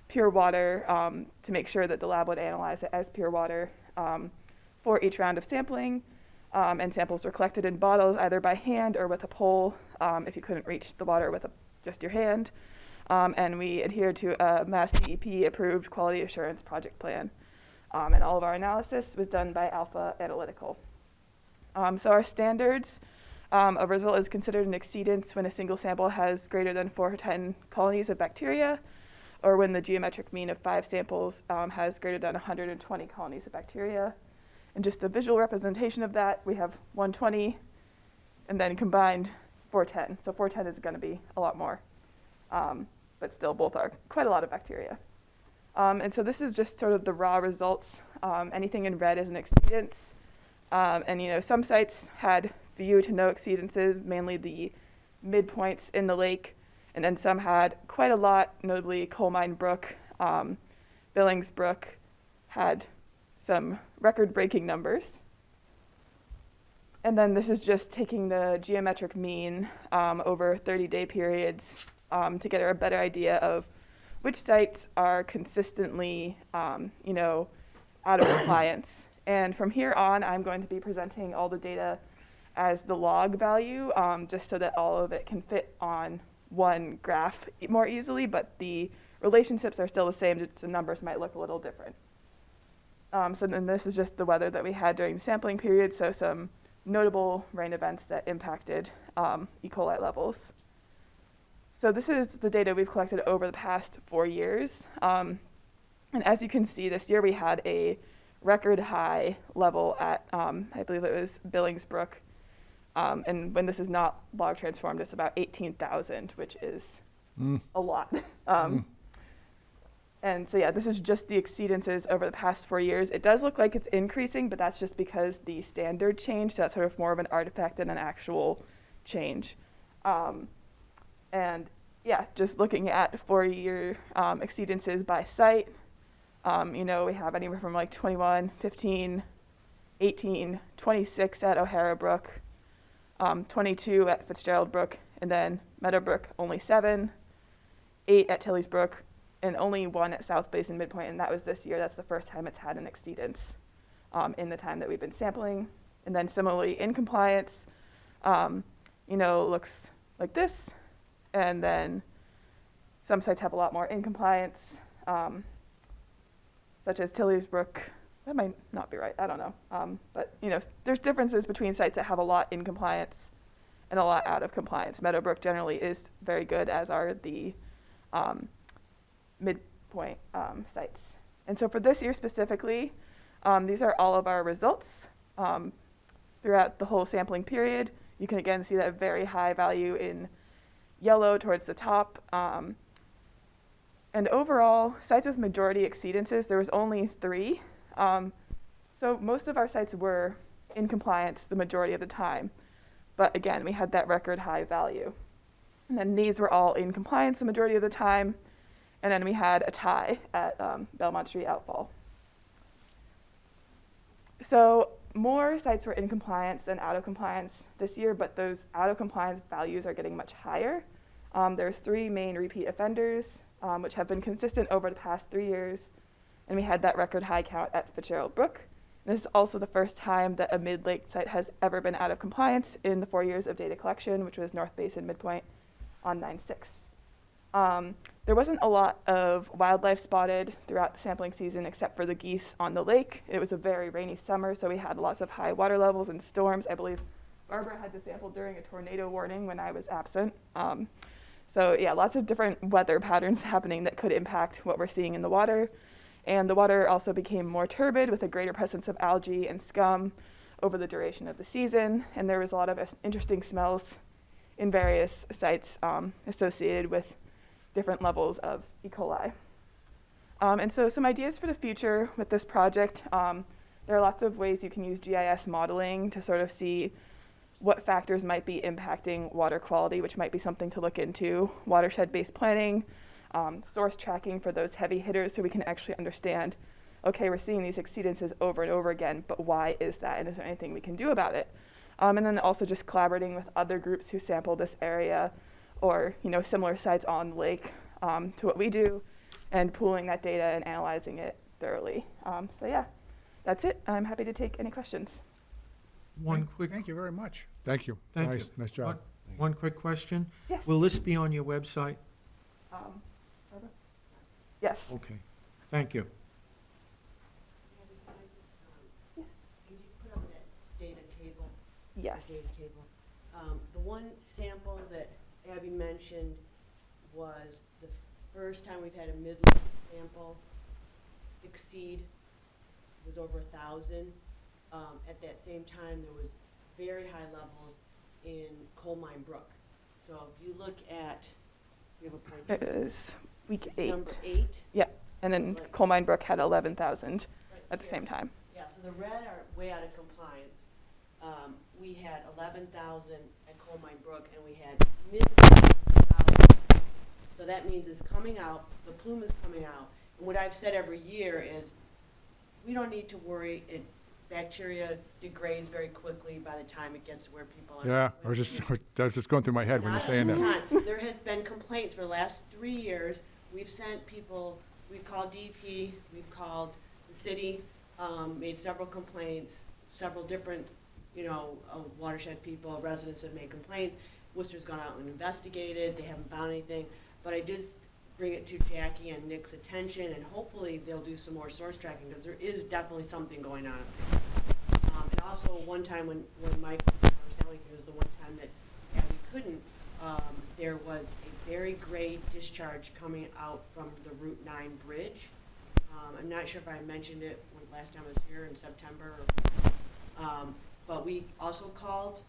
pure water to make sure that the lab would analyze it as pure water for each round of sampling. And samples were collected in bottles either by hand or with a pole if you couldn't reach the water with just your hand. And we adhered to a Mass DEP approved quality assurance project plan. And all of our analysis was done by Alpha Analytical. So our standards, a result is considered an exceedance when a single sample has greater than 4 to 10 colonies of bacteria, or when the geometric mean of 5 samples has greater than 120 colonies of bacteria. And just a visual representation of that, we have 120 and then combined 410. So 410 is going to be a lot more, but still both are quite a lot of bacteria. And so this is just sort of the raw results. Anything in red is an exceedance. And some sites had few to no exceedances, mainly the midpoints in the lake. And then some had quite a lot, notably Coal Mine Brook, Billings Brook had some record-breaking numbers. And then this is just taking the geometric mean over 30-day periods to get a better idea of which sites are consistently, out of compliance. And from here on, I'm going to be presenting all the data as the log value, just so that all of it can fit on one graph more easily, but the relationships are still the same, just the numbers might look a little different. So then this is just the weather that we had during the sampling period, so some notable rain events that impacted E. coli levels. So this is the data we've collected over the past 4 years. And as you can see, this year we had a record high level at, I believe it was Billings Brook. And when this is not log transformed, it's about 18,000, which is a lot. And so yeah, this is just the exceedances over the past 4 years. It does look like it's increasing, but that's just because the standard changed. So that's sort of more of an artifact than an actual change. And yeah, just looking at 4-year exceedances by site, we have anywhere from like 21, 15, 18, 26 at O'Hara Brook, 22 at Fitzgerald Brook, and then Meadowbrook only 7, 8 at Tillys Brook, and only 1 at South Basin Midpoint, and that was this year. That's the first time it's had an exceedance in the time that we've been sampling. And then similarly in compliance, looks like this, and then some sites have a lot more in compliance, such as Tillys Brook. That might not be right, I don't know. But there's differences between sites that have a lot in compliance and a lot out of compliance. Meadowbrook generally is very good, as are the midpoint sites. And so for this year specifically, these are all of our results throughout the whole sampling period. You can again see that very high value in yellow towards the top. And overall, sites with majority exceedances, there was only 3. So most of our sites were in compliance the majority of the time. But again, we had that record high value. And then these were all in compliance the majority of the time. And then we had a tie at Belmont Street Outfall. So more sites were in compliance than out of compliance this year, but those out of compliance values are getting much higher. There's 3 main repeat offenders, which have been consistent over the past 3 years. And we had that record high count at Fitzgerald Brook. And this is also the first time that a mid-lake site has ever been out of compliance in the 4 years of data collection, which was North Basin Midpoint on 9/6. There wasn't a lot of wildlife spotted throughout the sampling season except for the geese on the lake. It was a very rainy summer, so we had lots of high water levels and storms. I believe Barbara had to sample during a tornado warning when I was absent. So yeah, lots of different weather patterns happening that could impact what we're seeing in the water. And the water also became more turbid with a greater presence of algae and scum over the duration of the season. And there was a lot of interesting smells in various sites associated with different levels of E. coli. And so some ideas for the future with this project, there are lots of ways you can use GIS modeling to sort of see what factors might be impacting water quality, which might be something to look into. Watershed-based planning, source tracking for those heavy hitters so we can actually understand, okay, we're seeing these exceedances over and over again, but why is that, and is there anything we can do about it? And then also just collaborating with other groups who sample this area or similar sites on the lake to what we do, and pooling that data and analyzing it thoroughly. So yeah, that's it. I'm happy to take any questions. Thank you very much. Thank you. Thank Nice, you. nice job. One quick question. Yes. Will this be on your website? Barbara? Yes. Okay, thank you. Yes. Could you put up that data table? Yes. Data table. The one sample that Abby mentioned was the first time we've had a mid-level sample exceed, was over 1,000. At that same time, there was very high levels in Coal Mine Brook. So if you look at, we have a point. It is week It's 8. number 8. Yeah, and then It's like- Coal Mine Brook had 11,000 Right at the here. same time. Yeah, so the red are way out of compliance. We had 11,000 at Coal Mine Brook, and we had mid-1,000. So that means it's coming out, the plume is coming out. And what I've said every year is, we don't need to worry. Bacteria degrades very quickly by the time it gets to where people are. Yeah, that was just going through my head when you're saying that. Not at this time. There has been complaints for the last 3 years. We've sent people, we've called DP, we've called the city, made several complaints, several different, watershed people, residents have made complaints. Worcester's gone out and investigated, they haven't found anything. But I did bring it to Jackie and Nick's attention, and hopefully they'll do some more source tracking, because there is definitely something going on up there. And also, one time when Mike was telling me, it was the one time that Abby couldn't, there was a very great discharge coming out from the Route 9 bridge. I'm not sure if I mentioned it last time I was here in September, but we also called.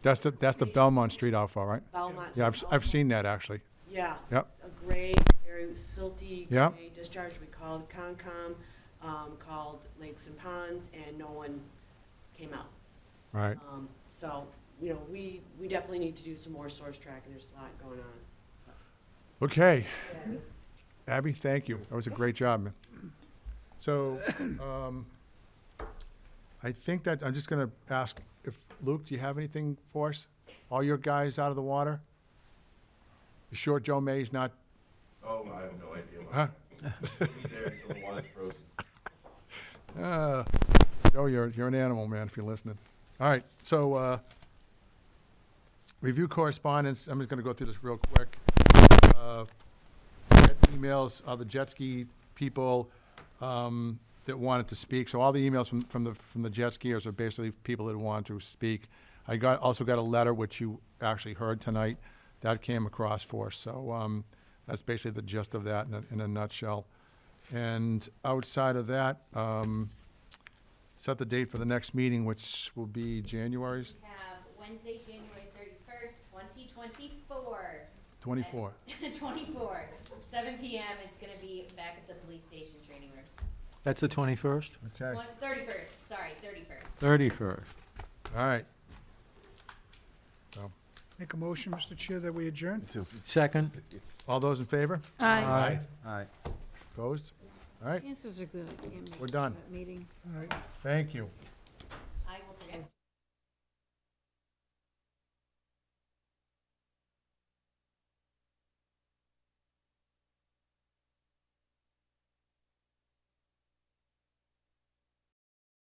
That's the Belmont Street outfall, right? Belmont Yeah, Street I've seen that actually. Yeah. Yep. A gray, very silty Yep. gray discharge. We called Concom, called Lakes and Ponds, and no one came out. Right. So, we definitely need to do some more source tracking. There's a lot going on. Okay. Abby, thank you. That was a great job, man. So, I think that I'm just going to ask if, Luke, do you have anything for us? All your guys out of the water? You sure Joe May's not? Oh, I have no idea. Huh? Be there until the water's frozen. Joe, you're an animal, man, if you're listening. All right, so review correspondence. I'm just going to go through this real quick. Emails, the jet ski people that wanted to speak. So all the emails from the jet skiers are basically people that wanted to speak. I also got a letter, which you actually heard tonight, that came across for us. So that's basically the gist of that in a nutshell. And outside of that, set the date for the next meeting, which will be January's We have Wednesday, January 31st, 2024. 24. 24, 7 p.m. It's going to be back at the police station training room. That's the 21st? Okay. 31st, sorry, 31st. 31st. All right. So, Make a motion, Mr. Chair, that we adjourn. Second? all those in favor? Aye. Aye. Opposed? All right, Chances are good I can't make We're done. that meeting. thank you.